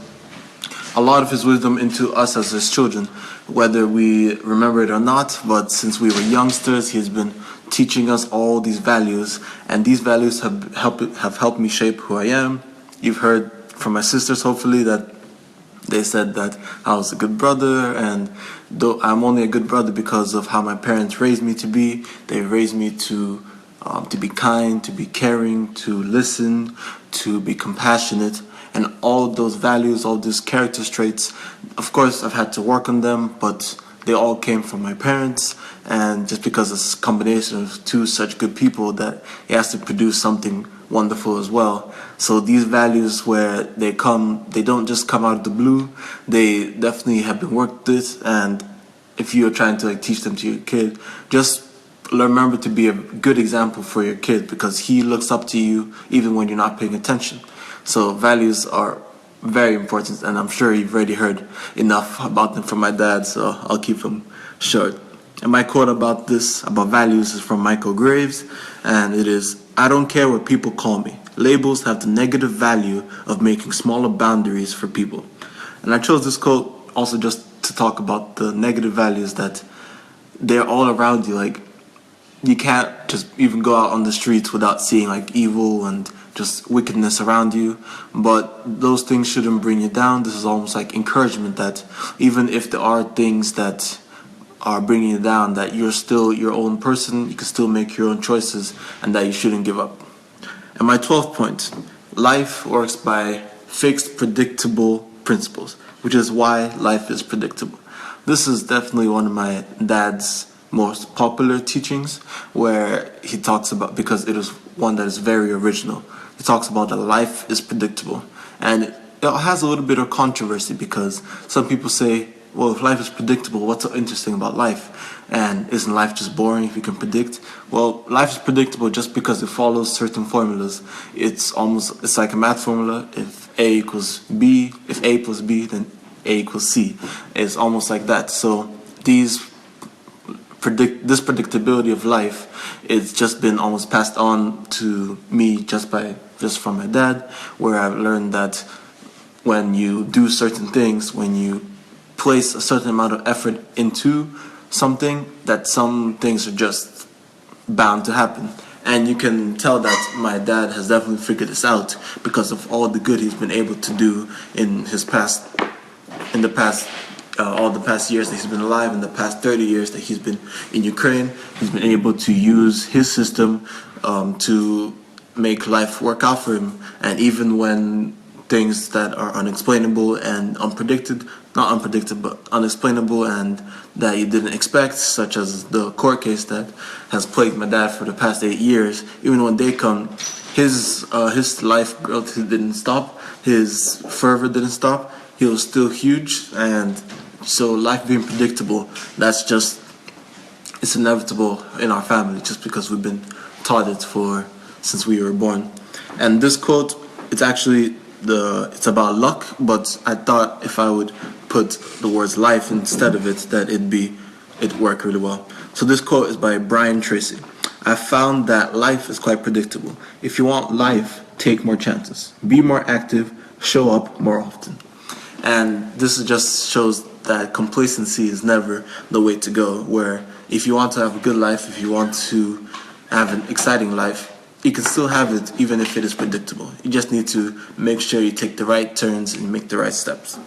a lot of his wisdom into us as his children, whether we remember it or not. But since we were youngsters, he's been teaching us all these values, and these values have helped me shape who I am. You've heard from my sisters, hopefully, that They said that I was a good brother, and though I'm only a good brother because of how my parents raised me to be. They raised me to be kind, to be caring, to listen, to be compassionate, and all those values, all these character traits. Of course, I've had to work on them, but they all came from my parents, and just because it's a combination of two such good people that it has to produce something wonderful as well. So these values, where they come, they don't just come out of the blue. They definitely have been worked with, and if you're trying to teach them to your kid, just remember to be a good example for your kid, because he looks up to you even when you're not paying attention. So values are very important, and I'm sure you've already heard enough about them from my dad, so I'll keep them short. And my quote about values, is from Michael Graves, and it is, "I don't care what people call me. Labels have the negative value of making smaller boundaries for people." And I chose this quote also just to talk about the negative values that they're all around you. Like, you can't just even go out on the streets without seeing evil and just wickedness around you, but those things shouldn't bring you down. This is almost like encouragement, that even if there are things that are bringing you down, that you're still your own person, you can still make your own choices, and that you shouldn't give up. And my 12th point, life works by fixed, predictable principles, which is why life is predictable. This is definitely one of my dad's most popular teachings, where he talks about, because it is one that is very original, he talks about that life is predictable. And it has a little bit of controversy, because some people say, well, if life is predictable, what's so interesting about life? And isn't life just boring if you can predict? Well, life is predictable just because it follows certain formulas. It's like a math formula. If A equals B, if A plus B, then A equals C. It's almost like that. So this predictability of life, it's just been almost passed on to me just from my dad, where I've learned that when you do certain things, when you place a certain amount of effort into something, that some things are just bound to happen. And you can tell that my dad has definitely figured this out because of all the good he's been able to do in the past years that he's been alive, in the past 30 years that he's been in Ukraine. He's been able to use his system to make life work out for him. And even when things that are unexplainable and unexplainable and that you didn't expect, such as the court case that has plagued my dad for the past 8 years, even when they come, his life growth didn't stop, his fervor didn't stop, he was still huge. And so life being predictable, it's inevitable in our family, just because we've been taught it since we were born. And this quote, it's about luck, but I thought if I would put the words life instead of it, that it'd work really well. So this quote is by Brian Tracy. "I found that life is quite predictable. If you want life, take more chances. Be more active, show up more often." And this just shows that complacency is never the way to go, where if you want to have a good life, if you want to have an exciting life, you can still have it even if it is predictable. You just need to make sure you take the right turns and make the right steps.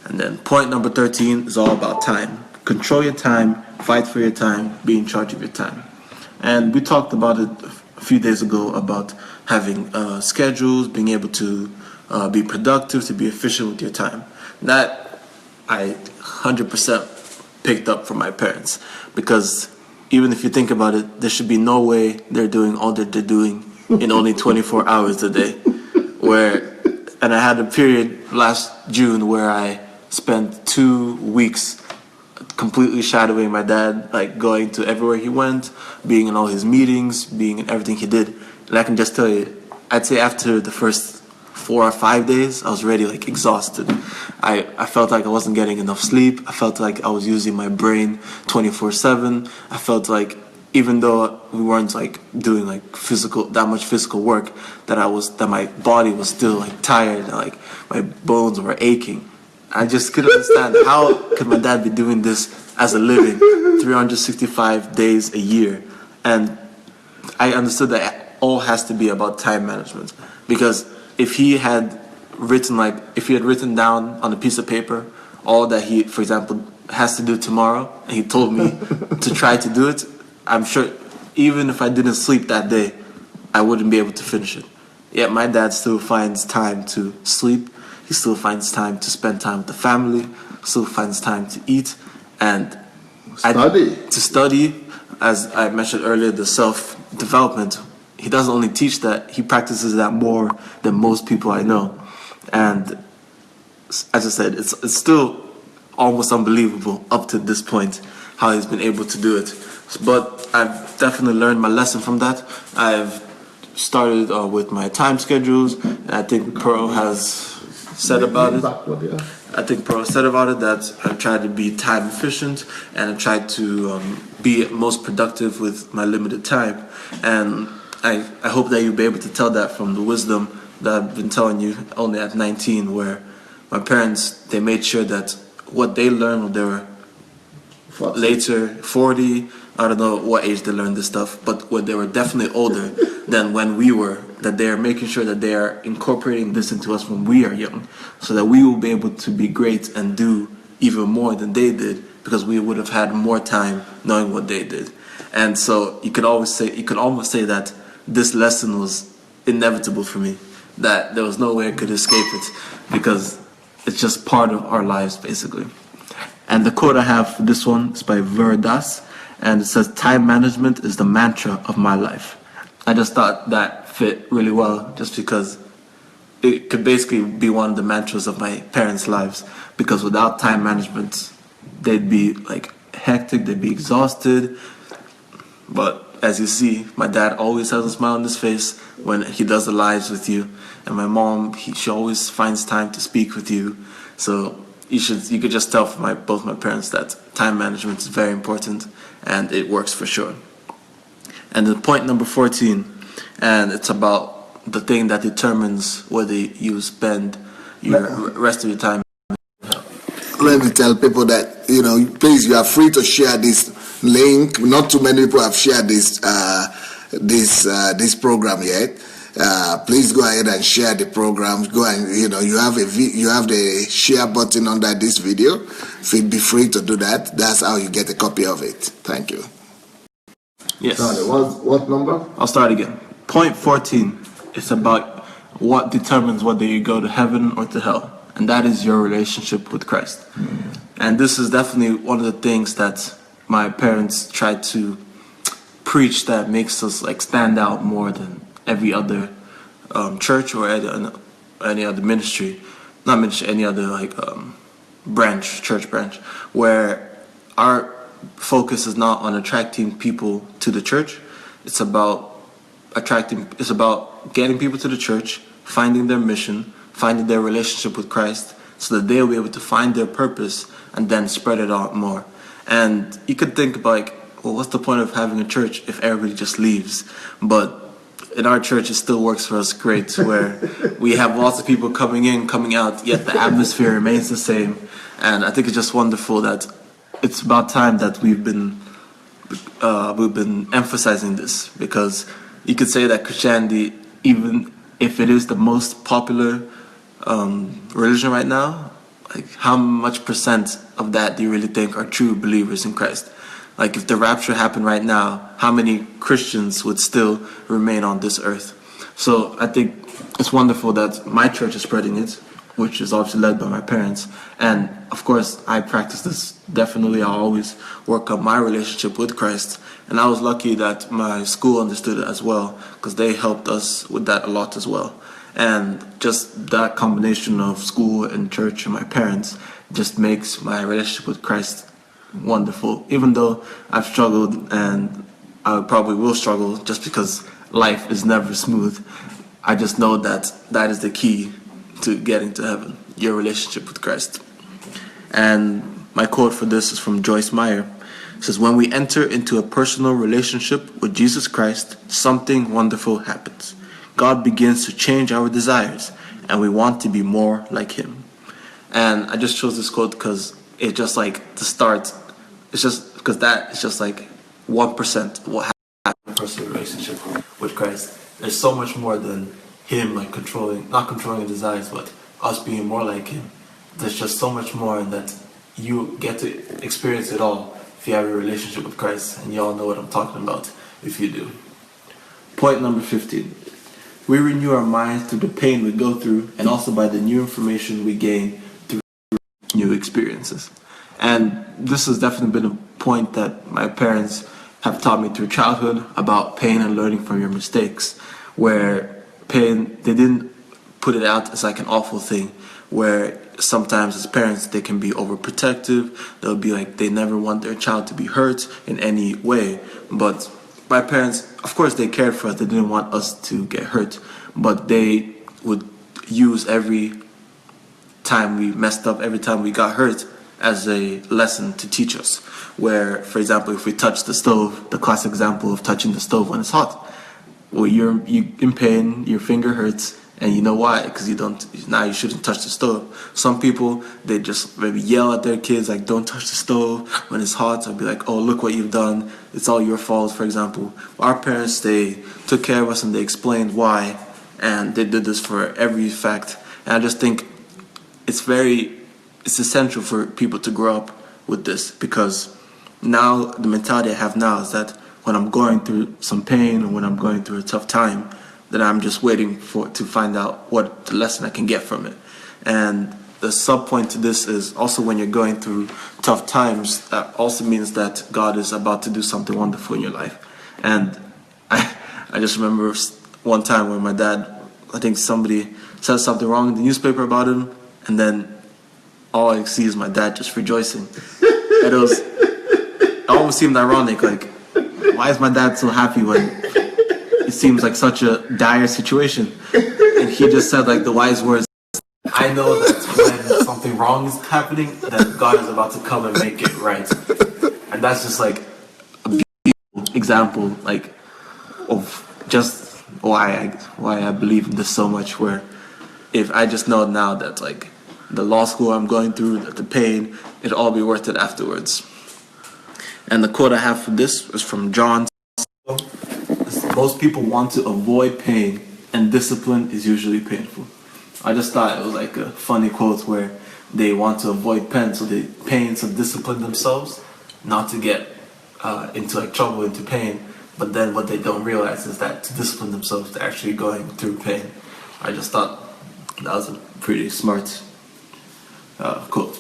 And then point number 13 is all about time. Control your time, fight for your time, be in charge of your time. And we talked about it a few days ago about having schedules, being able to be productive, to be efficient with your time. That I 100% picked up from my parents, because even if you think about it, there should be no way they're doing all that they're doing in only 24 hours a day. And I had a period last June where I spent 2 weeks completely shadowing my dad, going to everywhere he went, being in all his meetings, being in everything he did. And I can just tell you, I'd say after the first 4 or 5 days, I was already exhausted. I felt like I wasn't getting enough sleep. I felt like I was using my brain 24/7. I felt like even though we weren't doing that much physical work, that my body was still tired, my bones were aching. I just couldn't understand how could my dad be doing this as a living 365 days a year. And I understood that it all has to be about time management, because if he had written, like, if he had written down on a piece of paper all that he, for example, has to do tomorrow, and he told me to try to do it, I'm sure even if I didn't sleep that day, I wouldn't be able to finish it. Yet my dad still finds time to sleep. He still finds time to spend time with the family. Still finds time to eat and to study. As I mentioned earlier, the self-development. He doesn't only teach that; he practices that more than most people I know. And as I said, it's still almost unbelievable up to this point how he's been able to do it. But I've definitely learned my lesson from that. I've started with my time schedules, and I think Pearl has said about it. I think Pearl said about it that I've tried to be time efficient, and I've tried to be most productive with my limited time. And I hope that you'll be able to tell that from the wisdom that I've been telling you only at 19, where my parents, they made sure that what they learned when they were later 40, I don't know what age they learned this stuff, but when they were definitely older than when we were, that they are making sure that they are incorporating this into us when we are young, so that we will be able to be great and do even more than they did, because we would have had more time knowing what they did. And so you could almost say that this lesson was inevitable for me, that there was no way I could escape it, because it's just part of our lives, basically. And the quote I have for this one is by Veridas, and it says, "Time management is the mantra of my life." I just thought that fit really well, just because it could basically be one of the mantras of my parents' lives, because without time management, they'd be like hectic, they'd be exhausted. But as you see, my dad always has a smile on his face when he does the lives with you, and my mom, she always finds time to speak with you. So you could just tell from both my parents that time management is very important, and it works for sure. And then point number 14, and it's about the thing that determines whether you spend your rest of your time. Let me tell people that, please, you are free to share this link. Not too many people have shared this program yet. Please go ahead and share the program. Go and you have the share button under this video. Be free to do that. That's how you get a copy of it. Thank you. Yes. Sorry, what number? I'll start again. Point 14 is about what determines whether you go to heaven or to hell, and that is your relationship with Christ. And this is definitely one of the things that my parents tried to preach, that makes us like stand out more than every other church or any other ministry, not ministry, any other church branch, where our focus is not on attracting people to the church. It's about getting people to the church, finding their mission, finding their relationship with Christ, so that they'll be able to find their purpose and then spread it out more. And you could think about well, what's the point of having a church if everybody just leaves? But in our church, it still works for us great, where we have lots of people coming in, coming out, yet the atmosphere remains the same. And I think it's just wonderful that it's about time that we've been emphasizing this, because you could say that Christianity, even if it is the most popular religion right now, how much percent of that do you really think are true believers in Christ? Like, if the rapture happened right now, how many Christians would still remain on this earth? So I think it's wonderful that my church is spreading it, which is obviously led by my parents. And of course, I practice this definitely. I always work on my relationship with Christ. And I was lucky that my school understood it as well, because they helped us with that a lot as well. And just that combination of school and church and my parents just makes my relationship with Christ wonderful, even though I've struggled, and I probably will struggle, just because life is never smooth. I just know that that is the key to getting to heaven, your relationship with Christ. And my quote for this is from Joyce Meyer. It says, "When we enter into a personal relationship with Jesus Christ, something wonderful happens. God begins to change our desires, and we want to be more like Him." And I just chose this quote because it's just like the start. It's just because that is just like 1% of what happens in a personal relationship with Christ. There's so much more than Him not controlling your desires, but us being more like Him. There's just so much more, and that you get to experience it all if you have a relationship with Christ, and you all know what I'm talking about if you do. Point number 15. We renew our minds through the pain we go through, and also by the new information we gain through new experiences. And this has definitely been a point that my parents have taught me through childhood about pain and learning from your mistakes, where pain, they didn't put it out as like an awful thing, where sometimes as parents they can be overprotective. They'll be like, they never want their child to be hurt in any way. But my parents, of course, they cared for us. They didn't want us to get hurt, but they would use every time we messed up, every time we got hurt, as a lesson to teach us. Where, for example, if we touch the stove, the classic example of touching the stove when it's hot, well, you're in pain, your finger hurts, and you know why? Because you shouldn't touch the stove. Some people, they just maybe yell at their kids like, don't touch the stove when it's hot. Or be like, oh, look what you've done, it's all your fault, for example. Our parents, they took care of us and they explained why, and they did this for every fact. And I just think it's essential for people to grow up with this, because now the mentality I have now is that when I'm going through some pain or when I'm going through a tough time, then I'm just waiting to find out what the lesson I can get from it. And the sub point to this is also, when you're going through tough times, that also means that God is about to do something wonderful in your life. And I just remember one time when my dad, I think somebody said something wrong in the newspaper about him, and then all I see is my dad just rejoicing. And it almost seemed ironic, like, why is my dad so happy when it seems like such a dire situation? And he just said like the wise words, I know that when something wrong is happening, that God is about to come and make it right. And that's just like a beautiful example, like, of just why I believe in this so much, where if I just know now that like the law school I'm going through, that the pain, it'll all be worth it afterwards. And the quote I have for this is from John. Most people want to avoid pain, and discipline is usually painful. I just thought it was like a funny quote, where they want to avoid pain, so they discipline themselves not to get into like trouble, into pain. But then what they don't realize is that to discipline themselves, they're actually going through pain. I just thought that was a pretty smart quote.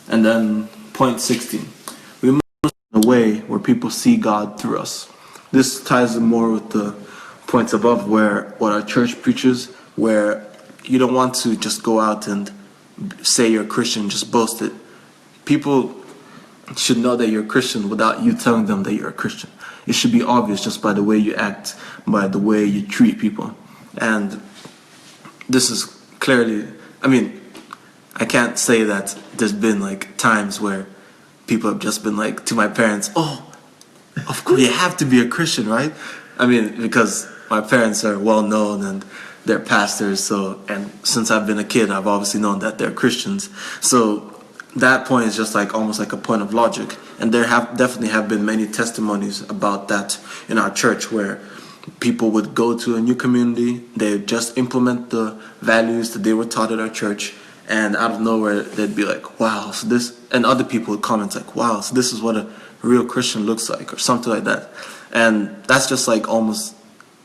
And then point 16. We must in a way where people see God through us. This ties in more with the points above, where what our church preaches, where you don't want to just go out and say you're a Christian, just boast it. People should know that you're a Christian without you telling them that you're a Christian. It should be obvious just by the way you act, by the way you treat people. And this is clearly, I can't say that there's been like times where people have just been like to my parents, oh, of course you have to be a Christian, right? Because my parents are well known and they're pastors, and since I've been a kid, I've obviously known that they're Christians. So that point is just like almost like a point of logic. And there definitely have been many testimonies about that in our church, where people would go to a new community, they would just implement the values that they were taught at our church, and out of nowhere they'd be like, wow, so this, and other people would comment like, wow, so this is what a real Christian looks like, or something like that. And that's just like almost,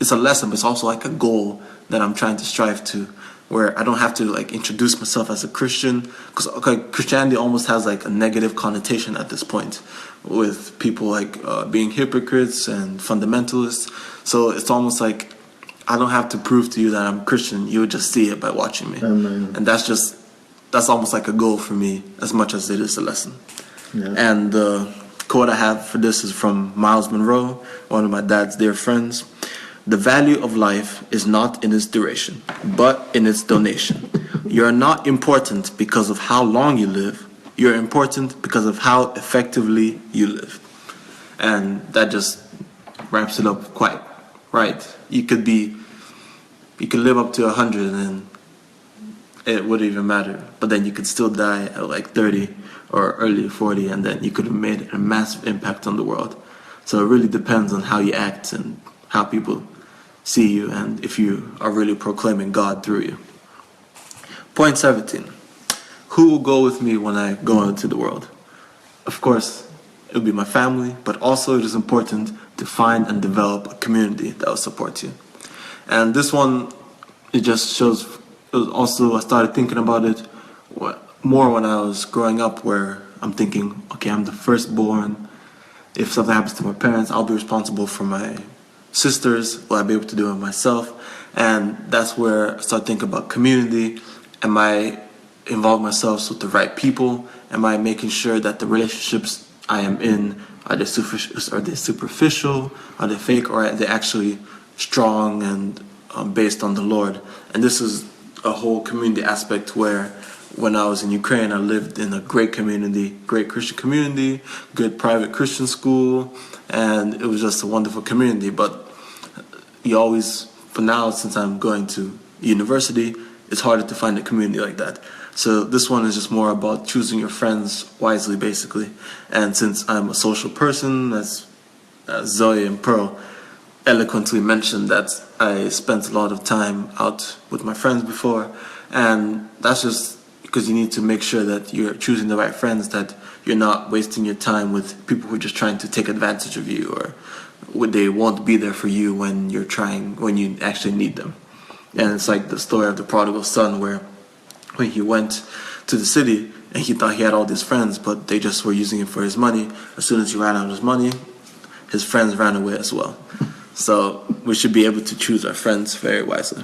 it's a lesson, but it's also like a goal that I'm trying to strive to, where I don't have to like introduce myself as a Christian, because Christianity almost has like a negative connotation at this point, with people like being hypocrites and fundamentalists. So it's almost like I don't have to prove to you that I'm Christian, you would just see it by watching me. Amen. And that's almost like a goal for me as much as it is a lesson. Yeah. And the quote I have for this is from Miles Monroe, one of my dad's dear friends. The value of life is not in its duration, but in its donation. You are not important because of how long you live. You're important because of how effectively you live. And that just wraps it up quite right. You could live up to 100 and it wouldn't even matter. But then you could still die at like 30 or early 40, and then you could have made a massive impact on the world. So it really depends on how you act and how people see you, and if you are really proclaiming God through you. Point 17. Who will go with me when I go into the world? Of course, it will be my family, but also it is important to find and develop a community that will support you. And this one, it just shows, it was also, I started thinking about it more when I was growing up, where I'm thinking, okay, I'm the firstborn. If something happens to my parents, I'll be responsible for my sisters. Will I be able to do it myself? And that's where I started thinking about community. Am I involving myself with the right people? Am I making sure that the relationships I am in, are they superficial, are they fake, or are they actually strong and based on the Lord? And this is a whole community aspect where when I was in Ukraine, I lived in a great community, great Christian community, good private Christian school, and it was just a wonderful community. But you always, for now, since I'm going to university, it's harder to find a community like that. So this one is just more about choosing your friends wisely, basically. And since I'm a social person, as Zoe and Pearl eloquently mentioned, that I spent a lot of time out with my friends before, and that's just because you need to make sure that you're choosing the right friends, that you're not wasting your time with people who are just trying to take advantage of you, or they won't be there for you when you actually need them. And it's like the story of the prodigal son, where when he went to the city and he thought he had all these friends, but they just were using him for his money. As soon as he ran out of his money, his friends ran away as well. So we should be able to choose our friends very wisely.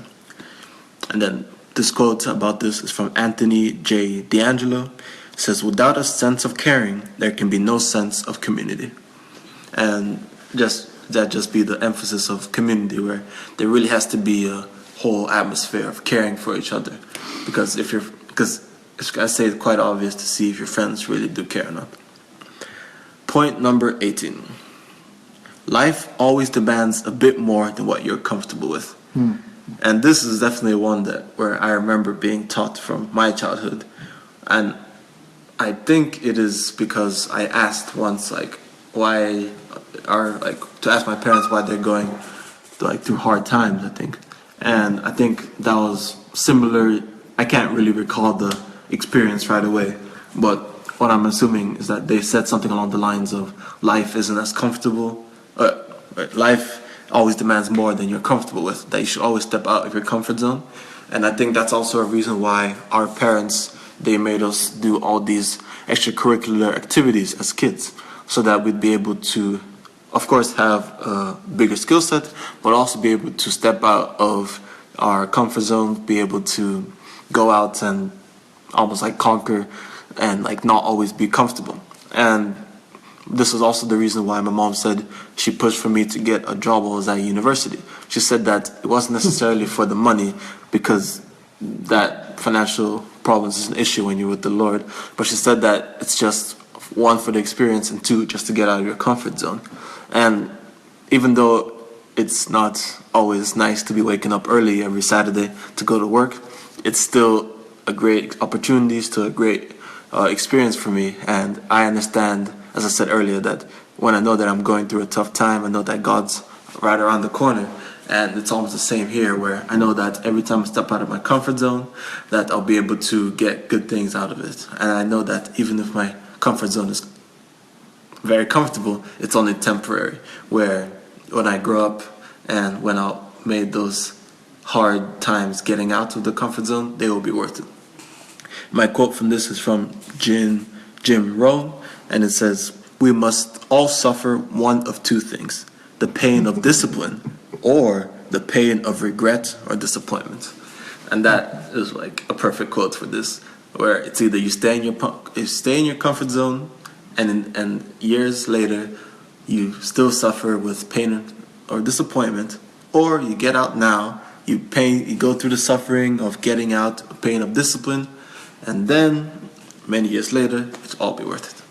And then this quote about this is from Anthony J. D'Angelo. It says, "Without a sense of caring, there can be no sense of community." And just be the emphasis of community, where there really has to be a whole atmosphere of caring for each other. Because I say it's quite obvious to see if your friends really do care or not. Point number 18. Life always demands a bit more than what you're comfortable with. And this is definitely one where I remember being taught from my childhood. And I think it is because I asked once, to ask my parents why they're going through hard times, I think. And I think that was similar. I can't really recall the experience right away, but what I'm assuming is that they said something along the lines of, life isn't as comfortable, life always demands more than you're comfortable with, that you should always step out of your comfort zone. And I think that's also a reason why our parents, they made us do all these extracurricular activities as kids, so that we'd be able to, of course, have a bigger skill set, but also be able to step out of our comfort zone, be able to go out and almost conquer and not always be comfortable. And this is also the reason why my mom said she pushed for me to get a job while I was at university. She said that it wasn't necessarily for the money, because that financial problems is an issue when you're with the Lord, but she said that it's just, one, for the experience, and two, just to get out of your comfort zone. And even though it's not always nice to be waking up early every Saturday to go to work, it's still a great opportunity, still a great experience for me. And I understand, as I said earlier, that when I know that I'm going through a tough time, I know that God's right around the corner. And it's almost the same here, where I know that every time I step out of my comfort zone, that I'll be able to get good things out of it. And I know that even if my comfort zone is very comfortable, it's only temporary, where when I grow up and when I made those hard times getting out of the comfort zone, they will be worth it. My quote from this is from Jim Rohn, and it says, "We must all suffer one of two things, the pain of discipline or the pain of regret or disappointment." And that is a perfect quote for this, where it's either you stay in your comfort zone, and years later you still suffer with pain or disappointment, or you get out now, you go through the suffering of getting out, pain of discipline, and then many years later it's all be worth it.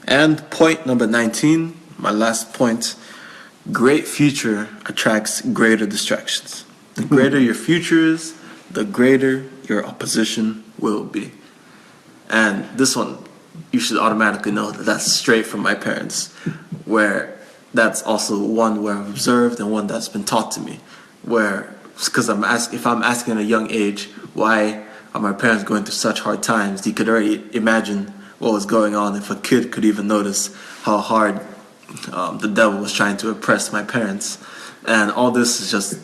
And point number 19, my last point: great future attracts greater distractions. The greater your future is, the greater your opposition will be. And this one, you should automatically know that that's straight from my parents, where that's also one where I've observed and one that's been taught to me, where, because if I'm asking at a young age, why my parents going through such hard times, you could already imagine what was going on. If a kid could even notice how hard the devil was trying to oppress my parents. And all this is just,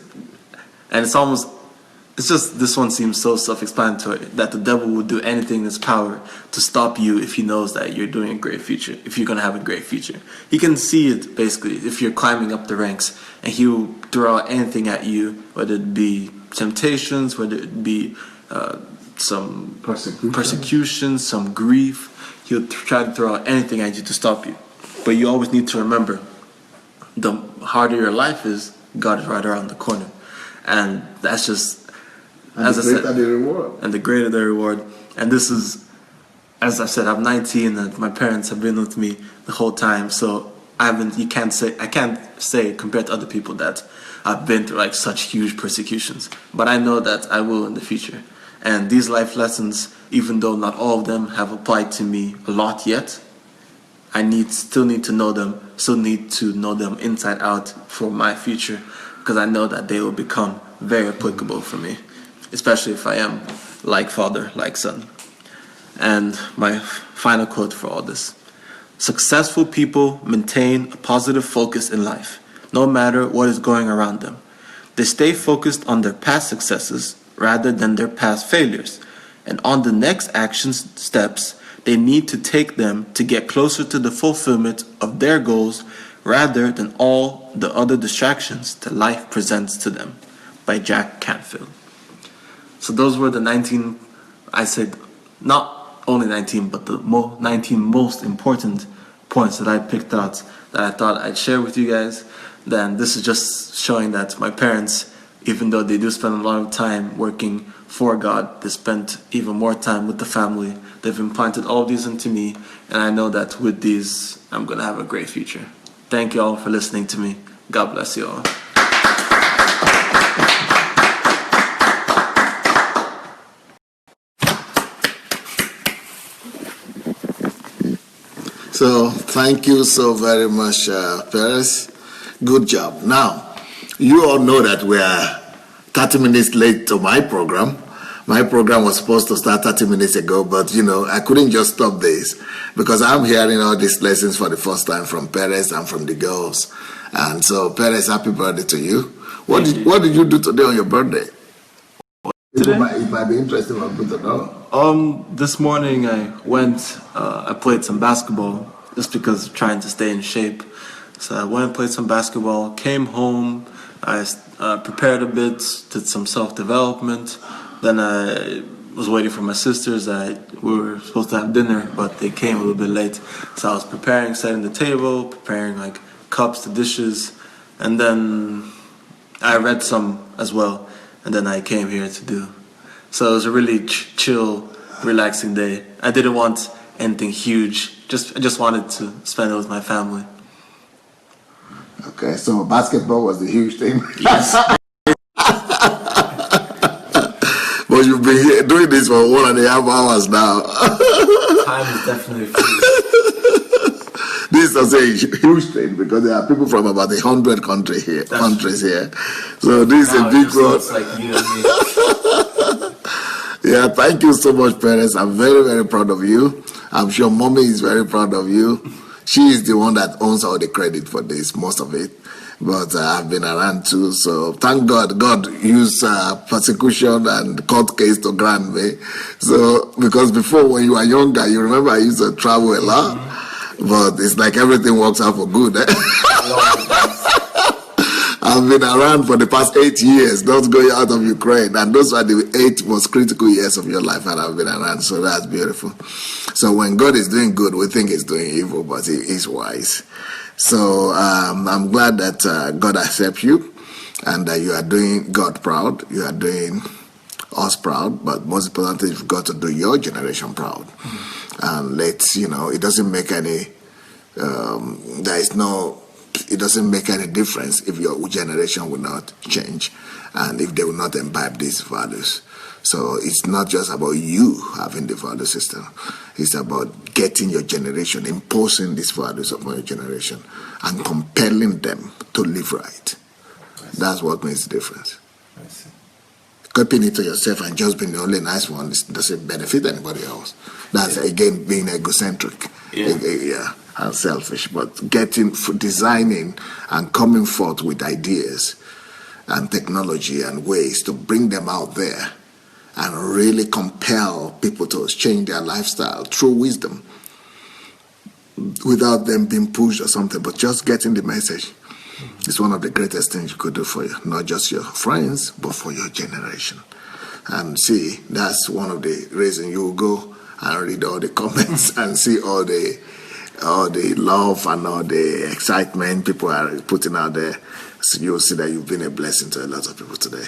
and it's just, this one seems so self-explanatory, that the devil would do anything in his power to stop you if he knows that you're doing a great future, if you're going to have a great future. He can see it, basically, if you're climbing up the ranks, and he will throw out anything at you, whether it be temptations, whether it be some persecution, some grief. He'll try to throw out anything at you to stop you. But you always need to remember, the harder your life is, God is right around the corner. And that's just, as I said, and the greater the reward. And this is, as I said, I'm 19 and my parents have been with me the whole time. So I can't say compared to other people that I've been through like such huge persecutions. But I know that I will in the future. And these life lessons, even though not all of them have applied to me a lot yet, I still need to know them, still need to know them inside out for my future, because I know that they will become very applicable for me, especially if I am like father, like son. And my final quote for all this: successful people maintain a positive focus in life, no matter what is going around them. They stay focused on their past successes rather than their past failures, and on the next action steps they need to take them to get closer to the fulfillment of their goals rather than all the other distractions that life presents to them. By Jack Canfield. So those were the 19, I said, not only 19, but the 19 most important points that I picked out that I thought I'd share with you guys. Then this is just showing that my parents, even though they do spend a lot of time working for God, they spent even more time with the family. They've implanted all of these into me, and I know that with these, I'm going to have a great future. Thank you all for listening to me. God bless you all. So thank you so very much, Perez. Good job. Now, you all know that we are 30 minutes late to my program. My program was supposed to start 30 minutes ago, but I couldn't just stop this because I'm hearing all these lessons for the first time from Perez and from the girls. And so, Perez, happy birthday to you. What did you do today on your birthday? Today? It might be interesting for people to know. This morning I played some basketball just because of trying to stay in shape. So I went and played some basketball, came home, I prepared a bit, did some self-development. Then I was waiting for my sisters. We were supposed to have dinner, but they came a little bit late. So I was preparing, setting the table, preparing like cups, the dishes, and then I read some as well. And then I came here to do. So it was a really chill, relaxing day. I didn't want anything huge. I just wanted to spend it with my family. Okay, so basketball was the huge thing. Yes. But you've been here doing this for 1.5 hours now. Time is definitely free. This is a huge thing because there are people from about 100 countries here. So this is a big one. Like you and me. Yeah, thank you so much, Perez. I'm very, very proud of you. I'm sure Mommy is very proud of you. She is the one that owns all the credit for this, most of it. But I've been around too, so thank God. God used persecution and court case to grant me. So, because before when you were younger, you remember I used to travel a lot, but it's like everything works out for good. I've been around for the past 8 years, not going out of Ukraine, and those are the 8 most critical years of your life, and I've been around, so that's beautiful. So when God is doing good, we think He's doing evil, but He is wise. So I'm glad that God accepts you, and that you are doing God proud. You are doing us proud, but most importantly, you've got to do your generation proud. And it doesn't make any. It doesn't make any difference if your generation will not change, and if they will not imbibe these values. So it's not just about you having the value system. It's about getting your generation, imposing these values upon your generation, and compelling them to live right. That's what makes the difference. Copying it to yourself and just being the only nice one doesn't benefit anybody else. That's again being egocentric, and selfish. But designing and coming forth with ideas and technology and ways to bring them out there and really compel people to change their lifestyle through wisdom, without them being pushed or something, but just getting the message. It's one of the greatest things you could do for you, not just your friends, but for your generation. And see, that's one of the reasons you will go and read all the comments and see all the love and all the excitement people are putting out there. So you'll see that you've been a blessing to a lot of people today.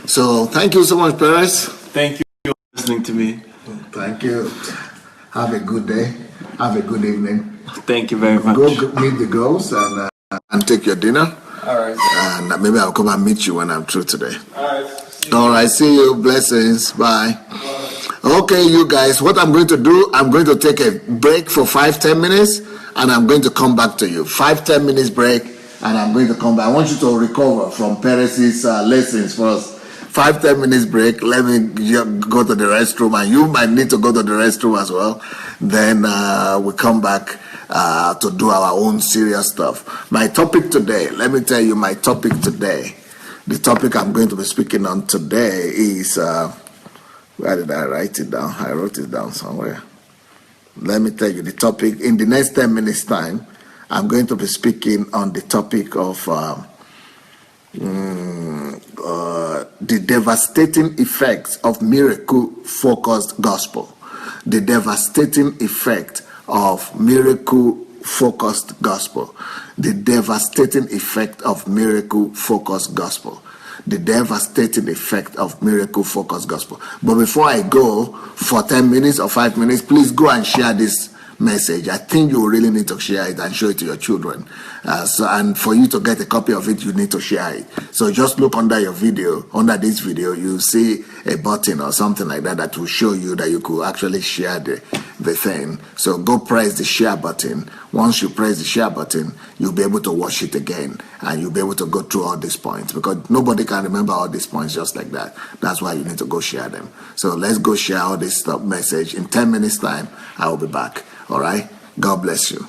So thank you so much, Perez. Thank you for listening to me. Thank you. Have a good day. Have a good evening. Thank you very much. Go meet the girls and take your dinner. All right. And maybe I'll come and meet you when I'm through today. All right. All right. See you. Blessings. Bye. Okay, you guys. What I'm going to do, I'm going to take a break for 5-10 minutes, and I'm going to come back to you. 5-10 minutes break, and I'm going to come back. I want you to recover from Perez's lessons first. 5-10 minutes break. Let me go to the restroom, and you might need to go to the restroom as well. Then we come back to do our own serious stuff. My topic today, let me tell you my topic today. The topic I'm going to be speaking on today is, where did I write it down? I wrote it down somewhere. Let me tell you the topic. In the next 10 minutes time, I'm going to be speaking on the topic of the devastating effects of miracle-focused gospel. The devastating effect of miracle-focused gospel. The devastating effect of miracle-focused gospel. The devastating effect of miracle-focused gospel. But before I go, for 10 minutes or 5 minutes, please go and share this message. I think you really need to share it and show it to your children. And for you to get a copy of it, you need to share it. So just look under your video, under this video, you'll see a button or something like that that will show you that you could actually share the thing. So go press the share button. Once you press the share button, you'll be able to watch it again, and you'll be able to go through all these points, because nobody can remember all these points just like that. That's why you need to go share them. So let's go share all this stuff message. In 10 minutes time, I will be back. All right? God bless you.